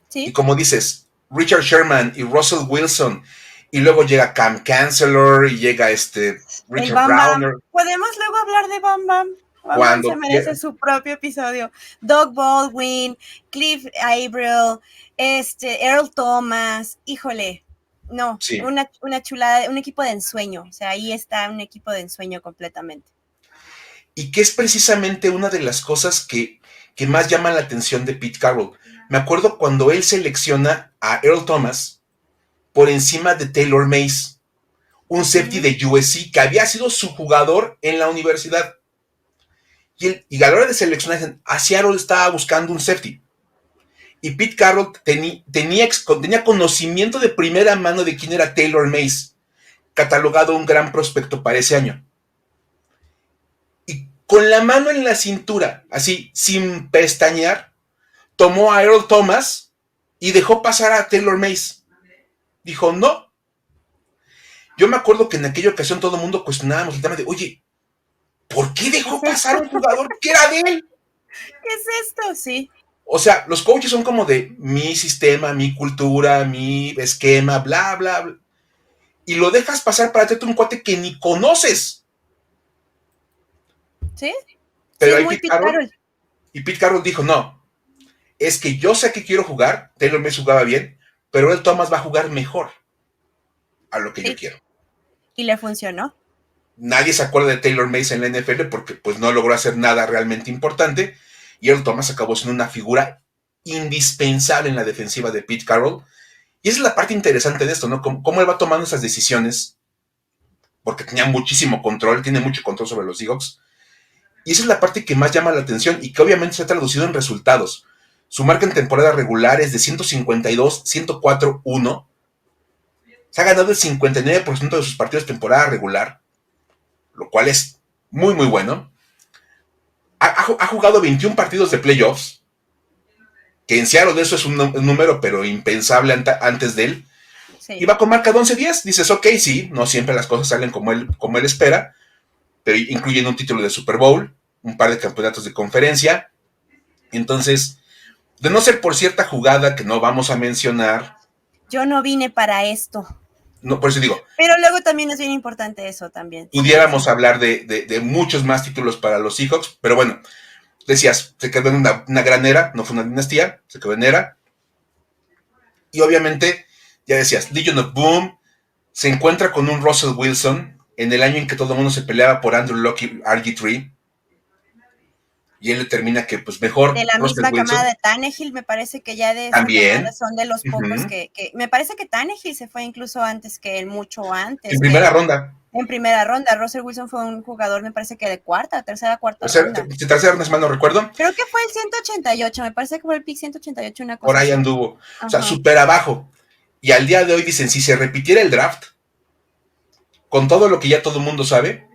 ¿Sí? Y como dices, Richard Sherman y Russell Wilson, y luego llega Cam Chancellor, y llega Richard Browner. ¿Podemos luego hablar de Bam Bam? Bam Bam se merece su propio episodio. Doug Baldwin, Cliff Avril, Earl Thomas, híjole, no, sí. una chulada, un equipo de ensueño, o sea, ahí está un equipo de ensueño completamente. Y que es precisamente una de las cosas que más llaman la atención de Pete Carroll. Me acuerdo cuando él selecciona a Earl Thomas por encima de Taylor Mays, un safety de USC que había sido su jugador en la universidad. Y a la hora de seleccionar, a Seattle estaba buscando un safety. Y Pete Carroll tenía conocimiento de primera mano de quién era Taylor Mays, catalogado un gran prospecto para ese año. Y con la mano en la cintura, así, sin pestañear, tomó a Earl Thomas y dejó pasar a Taylor Mays. Dijo, no. Yo me acuerdo que en aquella ocasión todo el mundo cuestionábamos el tema de, oye, ¿por qué dejó pasar a un jugador que era de él? ¿Qué es esto? Sí. O sea, los coaches son como de mi sistema, mi cultura, mi esquema, bla, bla, bla. Y lo dejas pasar para traerte un cuate que ni conoces. ¿Sí? Pero sí, ahí Pete Carroll dijo, no, es que yo sé que quiero jugar, Taylor Mays jugaba bien, pero Earl Thomas va a jugar mejor a lo que yo Sí, quiero. y le funcionó. Nadie se acuerda de Taylor Mays en la NFL porque pues no logró hacer nada realmente importante, y Earl Thomas acabó siendo una figura indispensable en la defensiva de Pete Carroll. Y esa es la parte interesante de esto, ¿no? Cómo él va tomando esas decisiones, porque tenía muchísimo control, tiene mucho control sobre los Seahawks. Y esa es la parte que más llama la atención y que obviamente se ha traducido en resultados. Su marca en temporada regular es de 152, 104, 1. Se ha ganado el 59% de sus partidos de temporada regular, lo cual es muy, muy bueno. Ha jugado 21 partidos de playoffs, que en Seattle de eso es un número, pero impensable antes de él. Y Sí. va con marca de 11-10. Dices, ok, sí, no siempre las cosas salen como él espera, pero incluyen un título de Super Bowl, un par de campeonatos de conferencia. Entonces, de no ser por cierta jugada que no vamos a mencionar, Yo no vine para esto. no, por eso digo, Pero luego también es bien importante eso también. Sí, pudiéramos sí. hablar de muchos más títulos para los Seahawks, pero bueno, decías, se quedó en una gran era, no fue una dinastía, se quedó en era. Y obviamente, ya decías, Legion of Boom se encuentra con un Russell Wilson en el año en que todo el mundo se peleaba por Andrew Luck y RG3. Y él determina que, pues, De mejor la Russell misma camada Wilson de Tannehill, me parece que ya de esa camada también. son de los pocos Uh-huh. que me parece que Tannehill se fue incluso antes que él, mucho En antes que primera él. ronda. En primera ronda, Russell Wilson fue un jugador, me parece que de cuarta ronda. Si tercera ronda, si mal no recuerdo, Creo que fue el 188, me parece que fue el pick 188, una por cosa ahí así. anduvo. O sea, Ajá. súper abajo. Y al día de hoy dicen, si se repitiera el draft, con todo lo que ya todo el mundo sabe,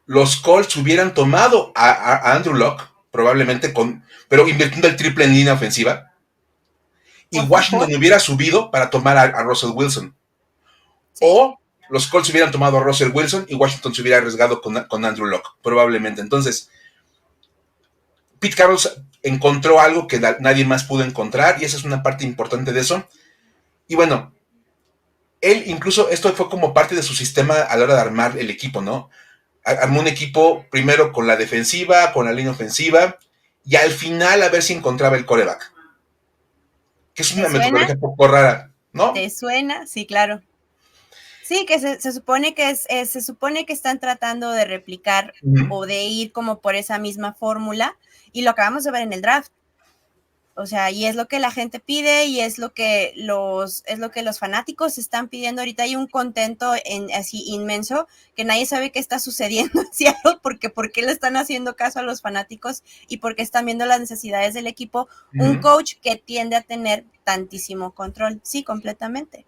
los Colts hubieran tomado a Andrew Luck, probablemente pero invirtiendo el triple en línea ofensiva, y Por Washington favor. hubiera subido para tomar a Russell Wilson. Sí. O los Colts hubieran tomado a Russell Wilson y Washington se hubiera arriesgado con Andrew Luck, probablemente. Entonces, Pete Carroll encontró algo que nadie más pudo encontrar, y esa es una parte importante de eso. Y bueno, él incluso, esto fue como parte de su sistema a la hora de armar el equipo, ¿no? Armó un equipo primero con la defensiva, con la línea ofensiva, y al final a ver si encontraba el quarterback. Que es ¿Te una suena? metodología un poco rara, ¿no? ¿Te suena? Sí, claro. Sí, que se supone que se supone que están tratando de replicar Uh-huh. o de ir como por esa misma fórmula, y lo acabamos de ver en el draft. O sea, y es lo que la gente pide y es lo que los fanáticos están pidiendo. Ahorita hay un contento así inmenso que nadie sabe qué está sucediendo en Seattle, porque por qué le están haciendo caso a los fanáticos y porque están viendo las necesidades del equipo. Un Uh-huh. coach que tiende a tener tantísimo control. Sí, completamente.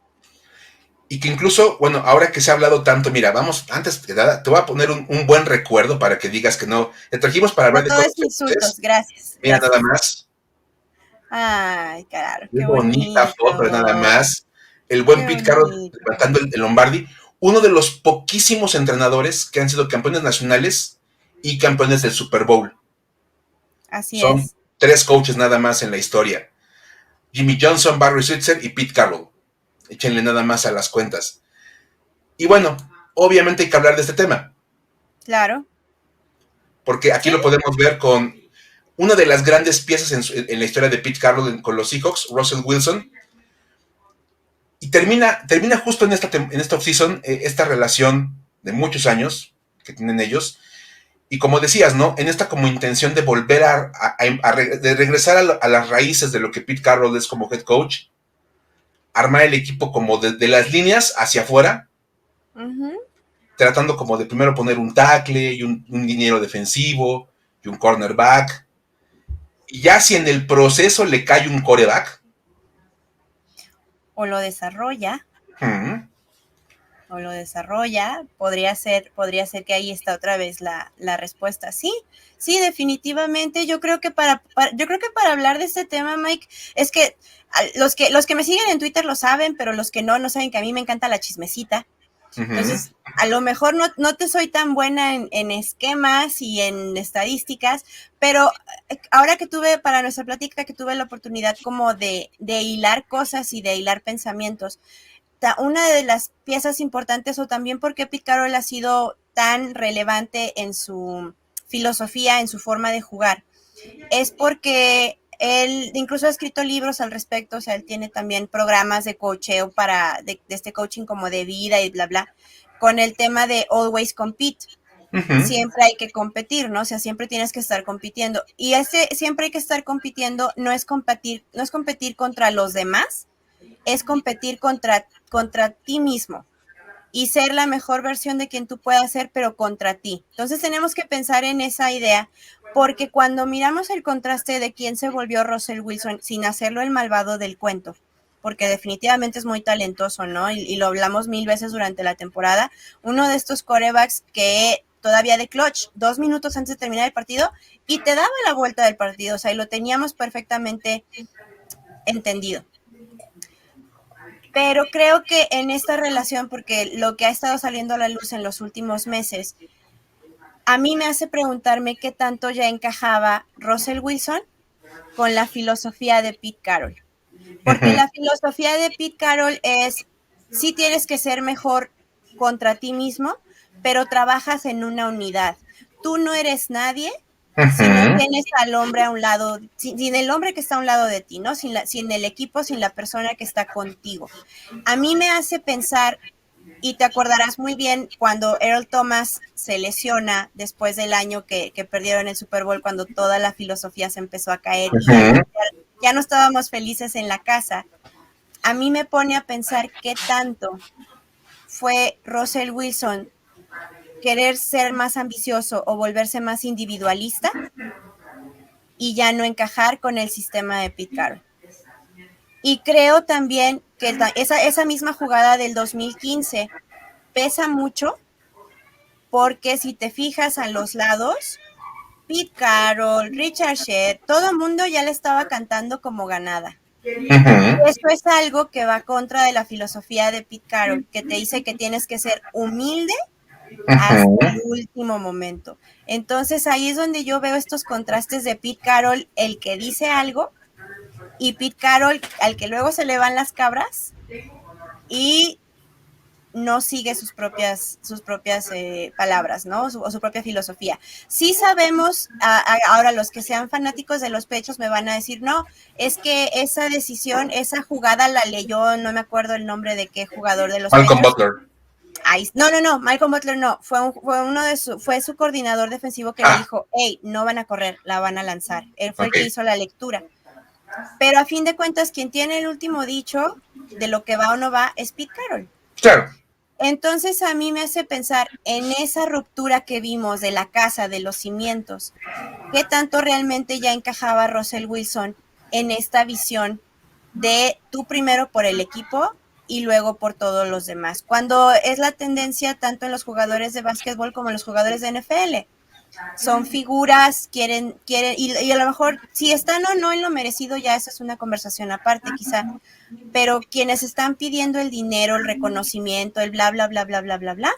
Y que incluso, bueno, ahora que se ha hablado tanto, mira, vamos, antes de nada, te voy a poner un buen recuerdo para que digas que no, te trajimos para No hablar de todo cosas es insultos. felices. Gracias, Mira nada gracias. más, Ay, claro, qué qué bonita foto, nada bonito. más. El buen Qué Pete Carroll bonito. levantando el Lombardi, uno de los poquísimos entrenadores que han sido campeones nacionales y campeones del Super Bowl. Así Son es. 3 coaches nada más en la historia. Jimmy Johnson, Barry Switzer y Pete Carroll. Échenle nada más a las cuentas. Y bueno, obviamente hay que hablar de este tema, Claro. porque aquí Sí, lo podemos ver con una de las grandes piezas en la historia de Pete Carroll con los Seahawks, Russell Wilson, y termina justo en esta offseason esta relación de muchos años que tienen ellos, y como decías, ¿no? En esta como intención de volver de regresar a las raíces de lo que Pete Carroll es como head coach, armar el equipo como de las líneas hacia afuera, uh-huh. tratando como de primero poner un tackle y un liniero defensivo y un cornerback. Y ya si en el proceso le cae un coreback, O lo desarrolla, hmm, podría ser que ahí está otra vez la respuesta. Sí, sí, definitivamente. Yo creo que para hablar de este tema, Mike, es que los que me siguen en Twitter lo saben, pero los que no saben que a mí me encanta la chismecita. uh-huh, Entonces, a lo mejor no te soy tan buena en esquemas y en estadísticas, pero ahora que para nuestra plática, que tuve la oportunidad como de hilar cosas y de hilar pensamientos, una de las piezas importantes, o también porque Pete Carroll ha sido tan relevante en su filosofía, en su forma de jugar, es porque él incluso ha escrito libros al respecto, o sea, él tiene también programas de coacheo de este coaching como de vida y bla, bla, con el tema de always compete. Siempre hay que competir, ¿no? O sea, siempre tienes que estar compitiendo. Y siempre hay que estar compitiendo no es competir contra los demás, es competir contra ti mismo y ser la mejor versión de quien tú puedas ser, pero contra ti. Entonces tenemos que pensar en esa idea, porque cuando miramos el contraste de quién se volvió Russell Wilson sin hacerlo el malvado del cuento, porque definitivamente es muy talentoso, ¿no? Y lo hablamos 1000 veces durante la temporada, uno de estos quarterbacks que todavía de clutch, 2 minutos antes de terminar el partido, y te daba la vuelta del partido, o sea, y lo teníamos perfectamente entendido. Pero creo que en esta relación, porque lo que ha estado saliendo a la luz en los últimos meses, a mí me hace preguntarme qué tanto ya encajaba Russell Wilson con la filosofía de Pete Carroll. Porque la filosofía de Pete Carroll es, sí tienes que ser mejor contra ti mismo, pero trabajas en una unidad. Tú no eres nadie si no tienes al hombre a un lado, sin el hombre que está a un lado de ti, ¿no? Sin el equipo, sin la persona que está contigo. A mí me hace pensar, y te acordarás muy bien cuando Earl Thomas se lesiona después del año que perdieron el Super Bowl, cuando toda la filosofía se empezó a caer y ya no estábamos felices en la casa. A mí me pone a pensar qué tanto fue Russell Wilson querer ser más ambicioso o volverse más individualista y ya no encajar con el sistema de Pete Carroll. Y creo también que esa misma jugada del 2015 pesa mucho, porque si te fijas a los lados, Pete Carroll, Richard Shedd, todo el mundo ya le estaba cantando como ganada. Esto es algo que va contra de la filosofía de Pete Carroll, que te dice que tienes que ser humilde hasta el último momento. Entonces ahí es donde yo veo estos contrastes de Pete Carroll, el que dice algo, y Pete Carroll, al que luego se le van las cabras y no sigue sus propias palabras, ¿no? O su propia filosofía. Sí sabemos, ahora los que sean fanáticos de los pechos me van a decir, no, es que esa decisión, esa jugada la leyó, no me acuerdo el nombre de qué jugador de los Malcolm pechos. Butler. No, Malcolm Butler no, fue su coordinador defensivo que le dijo, hey, no van a correr, la van a lanzar. Él fue el que hizo la lectura. Pero a fin de cuentas, quien tiene el último dicho de lo que va o no va es Pete Carroll. Claro. Entonces a mí me hace pensar en esa ruptura que vimos de la casa, de los cimientos, qué tanto realmente ya encajaba Russell Wilson en esta visión de tú primero por el equipo y luego por todos los demás, cuando es la tendencia tanto en los jugadores de básquetbol como en los jugadores de NFL. Son figuras, quieren, y a lo mejor si están o no en lo merecido, ya esa es una conversación aparte quizá, pero quienes están pidiendo el dinero, el reconocimiento, el bla, bla, bla, bla, bla, bla, bla,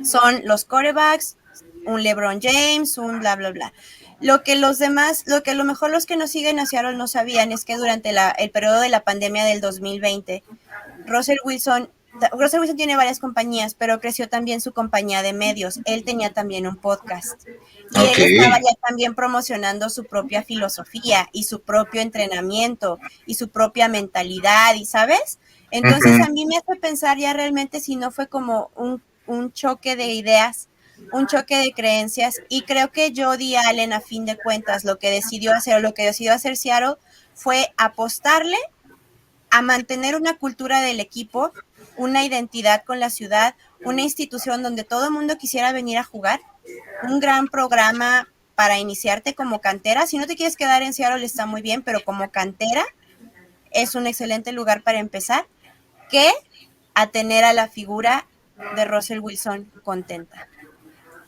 son los quarterbacks, un LeBron James, un bla, bla, bla. Lo que los demás, lo que a lo mejor los que nos siguen a Seattle no sabían es que durante el periodo de la pandemia del 2020, Russell Wilson tiene varias compañías, pero creció también su compañía de medios. Él tenía también un podcast. Y él estaba ya también promocionando su propia filosofía y su propio entrenamiento y su propia mentalidad, ¿y sabes? Entonces a mí me hace pensar ya realmente si no fue como un choque de ideas, un choque de creencias, y creo que Jody Allen, a fin de cuentas, lo que decidió hacer Seattle fue apostarle a mantener una cultura del equipo, una identidad con la ciudad, una institución donde todo el mundo quisiera venir a jugar, un gran programa para iniciarte como cantera. Si no te quieres quedar en Seattle está muy bien, pero como cantera es un excelente lugar para empezar, que a tener a la figura de Russell Wilson contenta.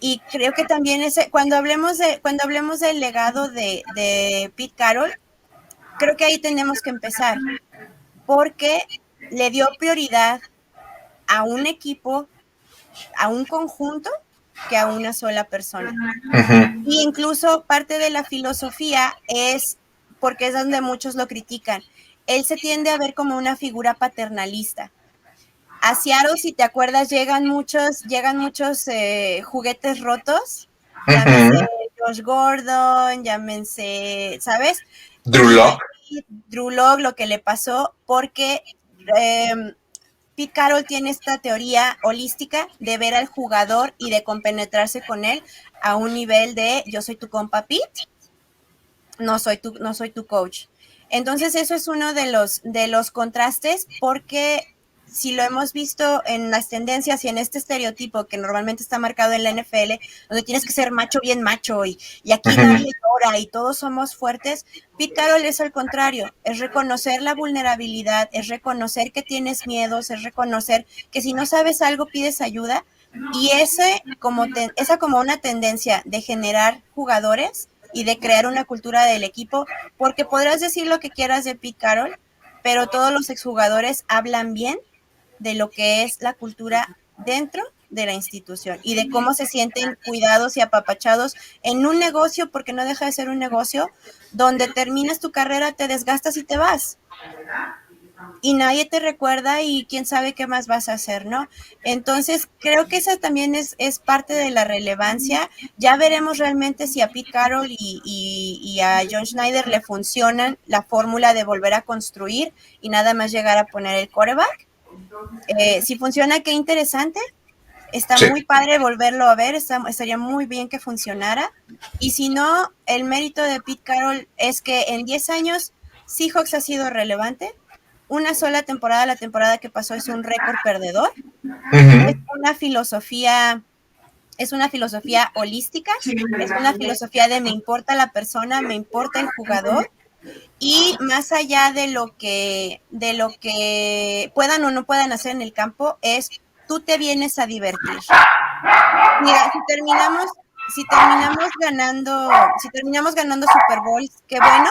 Y creo que también cuando hablemos del legado de Pete Carroll, creo que ahí tenemos que empezar, porque le dio prioridad a un equipo, a un conjunto, que a una sola persona. Y incluso parte de la filosofía es, porque es donde muchos lo critican, él se tiende a ver como una figura paternalista. A Seattle, si te acuerdas, llegan muchos juguetes rotos, llámese Josh Gordon, llámense, ¿sabes? Drew Lock. Drew Lock, lo que le pasó, porque Pete Carroll tiene esta teoría holística de ver al jugador y de compenetrarse con él a un nivel de yo soy tu compa Pete, no soy tu coach. Entonces eso es uno de los contrastes, porque si lo hemos visto en las tendencias y en este estereotipo que normalmente está marcado en la NFL, donde tienes que ser macho bien macho y aquí nadie llora y todos somos fuertes, Pete Carroll es al contrario, es reconocer la vulnerabilidad, es reconocer que tienes miedos, es reconocer que si no sabes algo pides ayuda, y esa como una tendencia de generar jugadores y de crear una cultura del equipo, porque podrás decir lo que quieras de Pete Carroll, pero todos los exjugadores hablan bien de lo que es la cultura dentro de la institución y de cómo se sienten cuidados y apapachados en un negocio, porque no deja de ser un negocio, donde terminas tu carrera, te desgastas y te vas. Y nadie te recuerda y quién sabe qué más vas a hacer, ¿no? Entonces, creo que esa también es parte de la relevancia. Ya veremos realmente si a Pete Carroll y a John Schneider le funcionan la fórmula de volver a construir y nada más llegar a poner el quarterback. Si funciona, qué interesante. Está muy padre volverlo a ver, estaría muy bien que funcionara. Y si no, el mérito de Pete Carroll es que en 10 años Seahawks ha sido relevante. Una sola temporada, la temporada que pasó, es un récord perdedor. Es una filosofía holística, es una filosofía de me importa la persona, me importa el jugador, y más allá de lo que puedan o no puedan hacer en el campo, es tú te vienes a divertir. Mira, si terminamos ganando Super Bowls, qué bueno,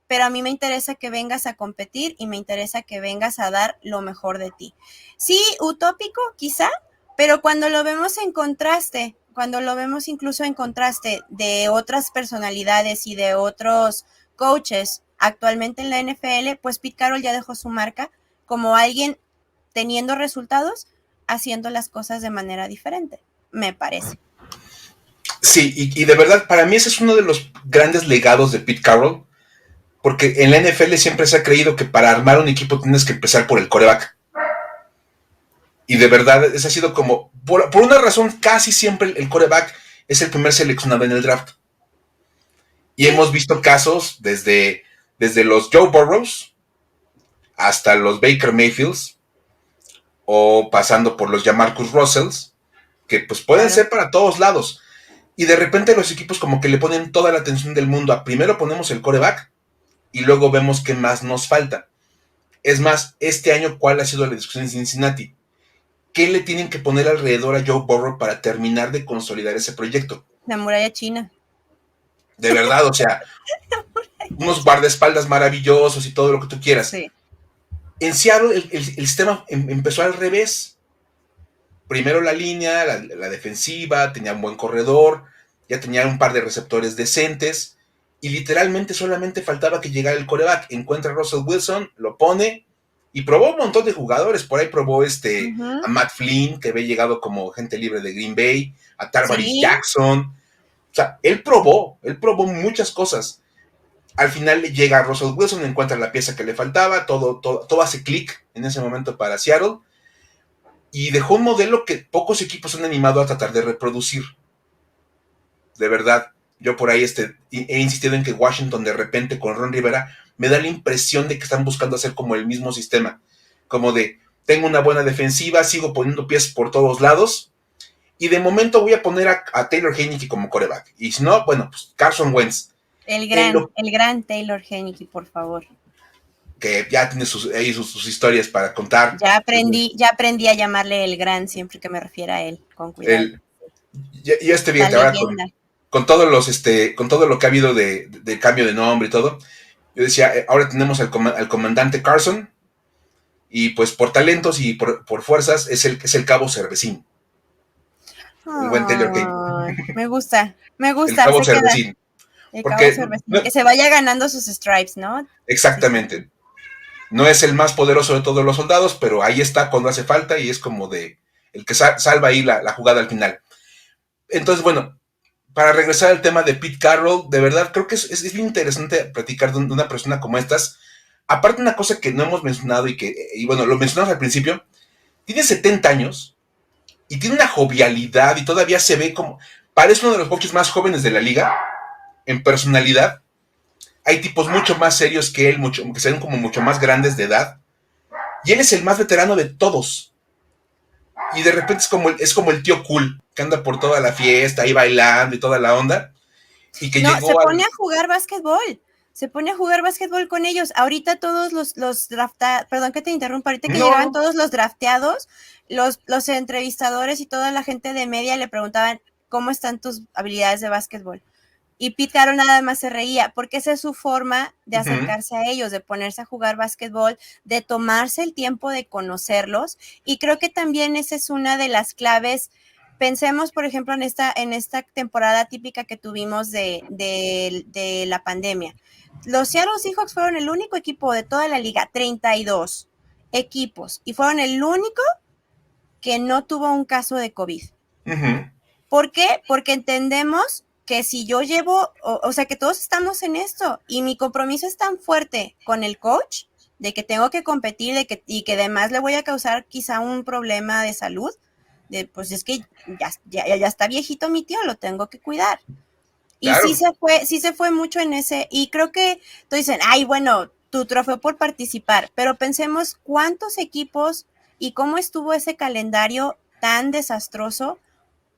pero a mí me interesa que vengas a competir y me interesa que vengas a dar lo mejor de ti. Sí, utópico quizá, pero cuando lo vemos en contraste, cuando lo vemos incluso en contraste de otras personalidades y de otros coaches actualmente en la NFL, pues Pete Carroll ya dejó su marca como alguien teniendo resultados, haciendo las cosas de manera diferente, me parece. Sí, y de verdad, para mí ese es uno de los grandes legados de Pete Carroll, porque en la NFL siempre se ha creído que para armar un equipo tienes que empezar por el quarterback. Y de verdad, ese ha sido como, por una razón, casi siempre el quarterback es el primer seleccionado en el draft. Y hemos visto casos desde los Joe Burrows hasta los Baker Mayfields, o pasando por los Jamarcus Russells, que pues pueden ser para todos lados. Y de repente los equipos como que le ponen toda la atención del mundo a primero ponemos el quarterback y luego vemos qué más nos falta. Es más, este año, ¿cuál ha sido la discusión en Cincinnati? ¿Qué le tienen que poner alrededor a Joe Burrow para terminar de consolidar ese proyecto? La muralla china. De verdad, o sea, unos guardaespaldas maravillosos y todo lo que tú quieras. Sí. En Seattle el sistema empezó al revés. Primero la línea, la defensiva, tenía un buen corredor, ya tenía un par de receptores decentes, y literalmente solamente faltaba que llegara el quarterback. Encuentra a Russell Wilson, lo pone, y probó un montón de jugadores. Por ahí probó a Matt Flynn, que había llegado como gente libre de Green Bay, a Tarvaris Jackson. O sea, él probó muchas cosas. Al final llega Russell Wilson, encuentra la pieza que le faltaba, todo hace clic en ese momento para Seattle, y dejó un modelo que pocos equipos han animado a tratar de reproducir. De verdad, yo por ahí he insistido en que Washington de repente con Ron Rivera me da la impresión de que están buscando hacer como el mismo sistema, como de, tengo una buena defensiva, sigo poniendo pies por todos lados, y de momento voy a poner a Taylor Heinicke como quarterback, y si no, bueno, pues Carson Wentz. El gran Taylor Heinicke, por favor. Que ya tiene sus historias para contar. Ya aprendí a llamarle el gran siempre que me refiera a él, con cuidado. Y bien, ahora con todos con todo lo que ha habido de cambio de nombre y todo, yo decía, ahora tenemos al comandante Carson, y pues por talentos y por fuerzas es el cabo Cervecín. El buen Taylor Heinicke. Me gusta. El cabo Cervecín. Que se vaya ganando sus stripes, ¿no? Exactamente. Sí. No es el más poderoso de todos los soldados, pero ahí está cuando hace falta, y es como de el que salva ahí la jugada al final. Entonces, bueno, para regresar al tema de Pete Carroll, de verdad creo que es bien interesante platicar de una persona como estas. Aparte, una cosa que no hemos mencionado y bueno, lo mencionamos al principio, tiene 70 años y tiene una jovialidad y todavía se ve como, parece uno de los coaches más jóvenes de la liga en personalidad. Hay tipos mucho más serios que él, que se ven como mucho más grandes de edad, y él es el más veterano de todos. Y de repente es como el tío cool, que anda por toda la fiesta, ahí bailando y toda la onda, y que No, se llegó pone al... a jugar básquetbol. Se pone a jugar básquetbol con ellos. Ahorita todos los draftados, perdón que te interrumpa, ahorita que llegaban No, todos los drafteados, los entrevistadores y toda la gente de media le preguntaban cómo están tus habilidades de básquetbol. Y Pete Carroll nada más se reía, porque esa es su forma de acercarse a ellos, de ponerse a jugar básquetbol, de tomarse el tiempo de conocerlos. Y creo que también esa es una de las claves. Pensemos, por ejemplo, en esta temporada típica que tuvimos de la pandemia. Los Seattle Seahawks fueron el único equipo de toda la liga, 32 equipos, y fueron el único que no tuvo un caso de COVID. ¿Por qué? Porque entendemos que si yo llevo, o sea, que todos estamos en esto y mi compromiso es tan fuerte con el coach de que tengo que competir y que además le voy a causar quizá un problema de salud, pues es que ya está viejito mi tío, lo tengo que cuidar. Y claro. sí se fue mucho en ese, y creo que todos dicen, ay, bueno, tu trofeo por participar, pero pensemos cuántos equipos y cómo estuvo ese calendario tan desastroso,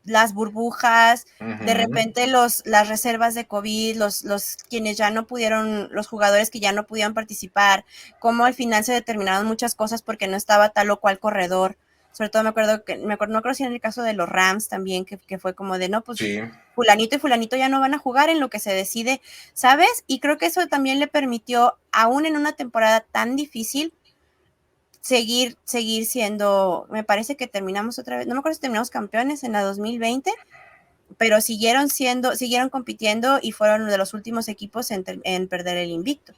las burbujas, de repente las reservas de COVID, los quienes ya no pudieron, los jugadores que ya no pudieron participar, cómo al final se determinaron muchas cosas porque no estaba tal o cual corredor. Sobre todo no creo si en el caso de los Rams también, que fue como de, no, pues Sí. fulanito y fulanito ya no van a jugar en lo que se decide, ¿sabes? Y creo que eso también le permitió, aún en una temporada tan difícil, seguir siendo, me parece que terminamos otra vez, no me acuerdo si terminamos campeones en la 2020, pero siguieron compitiendo y fueron uno de los últimos equipos en perder el invicto.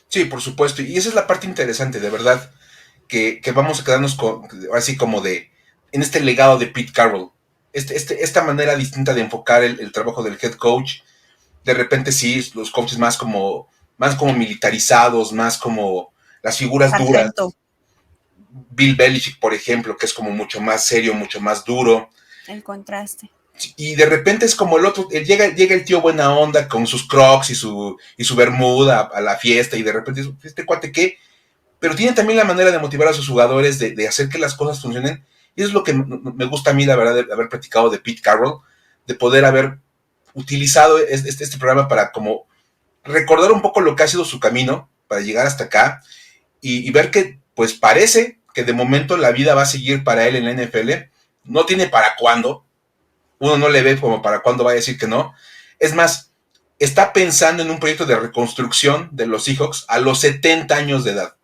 Sí, por supuesto. Y esa es la parte interesante, de verdad, que vamos a quedarnos con, así como en este legado de Pete Carroll. Esta manera distinta de enfocar el trabajo del head coach. De repente sí, los coaches más como militarizados, más como las figuras duras. Sargento. Bill Belichick, por ejemplo, que es como mucho más serio, mucho más duro. El contraste. Y de repente es como el otro, llega el tío buena onda con sus crocs y su bermuda a la fiesta, y de repente dice, ¿este cuate qué? Pero tiene también la manera de motivar a sus jugadores, de hacer que las cosas funcionen. Y eso es lo que me gusta a mí, la verdad, de haber platicado de Pete Carroll, de poder haber utilizado este programa para como recordar un poco lo que ha sido su camino para llegar hasta acá, y ver que pues parece que de momento la vida va a seguir para él en la NFL. No tiene para cuándo. Uno no le ve como para cuándo va a decir que no. Es más, está pensando en un proyecto de reconstrucción de los Seahawks a los 70 años de edad.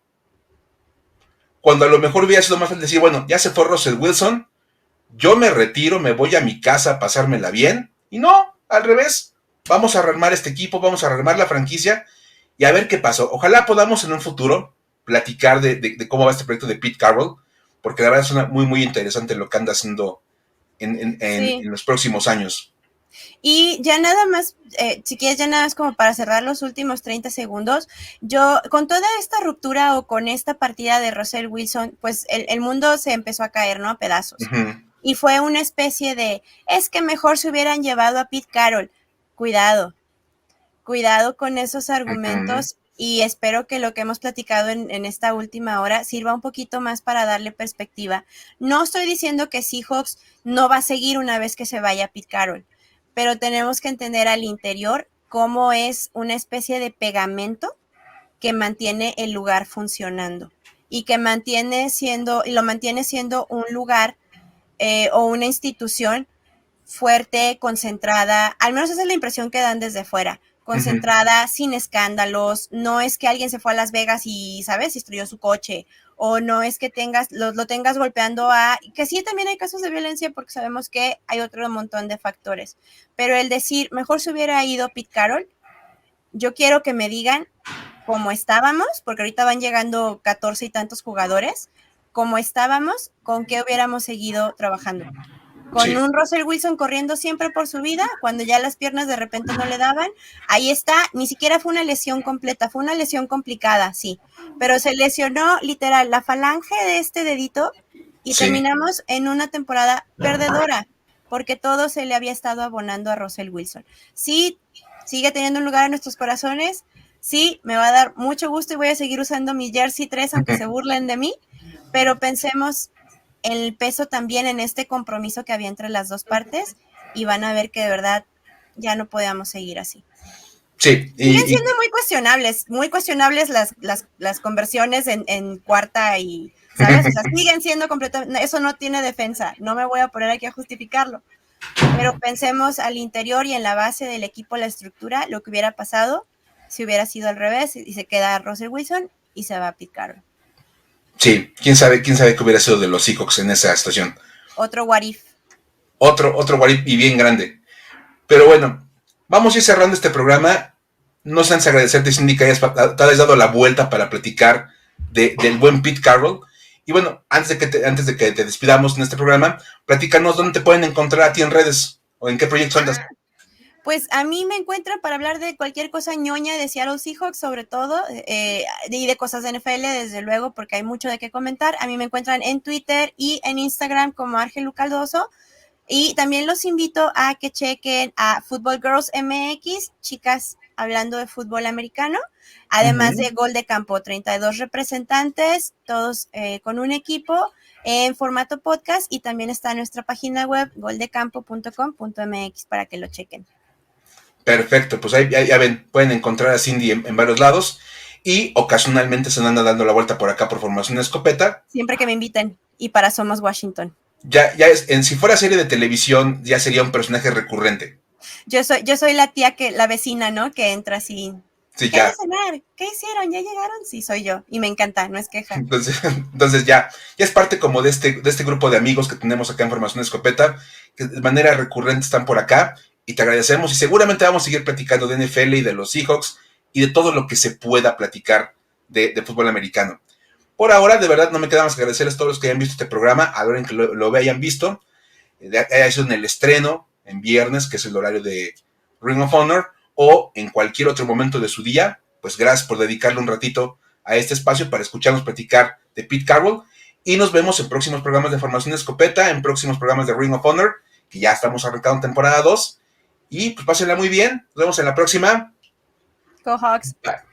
Cuando a lo mejor hubiera sido más fácil decir, bueno, ya se fue Russell Wilson, yo me retiro, me voy a mi casa a pasármela bien. Y no, al revés. Vamos a rearmar este equipo, vamos a rearmar la franquicia y a ver qué pasó. Ojalá podamos en un futuro platicar de cómo va este proyecto de Pete Carroll, porque la verdad es muy interesante lo que anda haciendo Sí. en los próximos años. Y ya nada más, si quieres, ya nada más como para cerrar los últimos 30 segundos, yo con toda esta ruptura o con esta partida de Russell Wilson, pues el mundo se empezó a caer, ¿no? A pedazos. Y fue una especie de, es que mejor se hubieran llevado a Pete Carroll. Cuidado con esos argumentos, y espero que lo que hemos platicado en esta última hora sirva un poquito más para darle perspectiva. No estoy diciendo que Seahawks no va a seguir una vez que se vaya Pete Carroll, pero tenemos que entender al interior cómo es una especie de pegamento que mantiene el lugar funcionando y que lo mantiene siendo un lugar o una institución fuerte, concentrada, al menos esa es la impresión que dan desde fuera, concentrada, sin escándalos. No es que alguien se fue a Las Vegas y, ¿sabes?, destruyó su coche, o no es que lo tengas golpeando que sí también hay casos de violencia, porque sabemos que hay otro montón de factores, pero el decir, mejor se hubiera ido Pete Carroll, yo quiero que me digan cómo estábamos, porque ahorita van llegando 14 y tantos jugadores, cómo estábamos, con qué hubiéramos seguido trabajando. con un Russell Wilson corriendo siempre por su vida, cuando ya las piernas de repente no le daban. Ahí está, ni siquiera fue una lesión completa, fue una lesión complicada, sí, pero se lesionó literal la falange de este dedito y terminamos en una temporada perdedora, porque todo se le había estado abonando a Russell Wilson. Sí, sigue teniendo un lugar en nuestros corazones, sí, me va a dar mucho gusto y voy a seguir usando mi jersey 3, aunque se burlen de mí, pero pensemos el peso también en este compromiso que había entre las dos partes y van a ver que de verdad ya no podíamos seguir así. Sí. Siguen siendo muy cuestionables las conversiones en cuarta y, ¿sabes? O sea, siguen siendo completamente, eso no tiene defensa, no me voy a poner aquí a justificarlo, pero pensemos al interior y en la base del equipo, la estructura, lo que hubiera pasado si hubiera sido al revés y se queda Russell Wilson y se va a Pete Carroll. Sí, quién sabe qué hubiera sido de los Seahawks en esa situación. Otro what if. Otro what if y bien grande. Pero bueno, vamos a ir cerrando este programa. No sé si agradecerte, Cindy, que hayas dado la vuelta para platicar del buen Pete Carroll. Y bueno, antes de que te despidamos en este programa, platícanos dónde te pueden encontrar a ti en redes o en qué proyectos andas. Pues a mí me encuentran para hablar de cualquier cosa ñoña de Seattle Seahawks, sobre todo, y de cosas de NFL, desde luego, porque hay mucho de qué comentar. A mí me encuentran en Twitter y en Instagram como Argelu Caldoso. Y también los invito a que chequen a Football Girls MX, chicas hablando de fútbol americano, además de Gol de Campo, 32 representantes, todos con un equipo en formato podcast, y también está en nuestra página web goldecampo.com.mx para que lo chequen. Perfecto, pues ahí ya ven, pueden encontrar a Cindy en varios lados y ocasionalmente se anda dando la vuelta por acá por Formación Escopeta. Siempre que me inviten y para Somos Washington. Ya si fuera serie de televisión ya sería un personaje recurrente. Yo soy la tía la vecina, ¿no? Que entra así. Sí, ¿Qué a cenar? ¿Qué hicieron? ¿Ya llegaron? Sí, soy yo y me encanta, no es queja. Entonces ya es parte como de este grupo de amigos que tenemos acá en Formación Escopeta, que de manera recurrente están por acá. Y te agradecemos y seguramente vamos a seguir platicando de NFL y de los Seahawks y de todo lo que se pueda platicar de fútbol americano. Por ahora, de verdad, no me queda más que agradecerles a todos los que hayan visto este programa, a la hora en que lo hayan visto, haya sido en el estreno, en viernes, que es el horario de Ring of Honor, o en cualquier otro momento de su día. Pues gracias por dedicarle un ratito a este espacio para escucharnos platicar de Pete Carroll. Y nos vemos en próximos programas de Formación Escopeta, en próximos programas de Ring of Honor, que ya estamos arrancando temporada 2. Y pues pásenla muy bien. Nos vemos en la próxima. Go Hawks. Bye.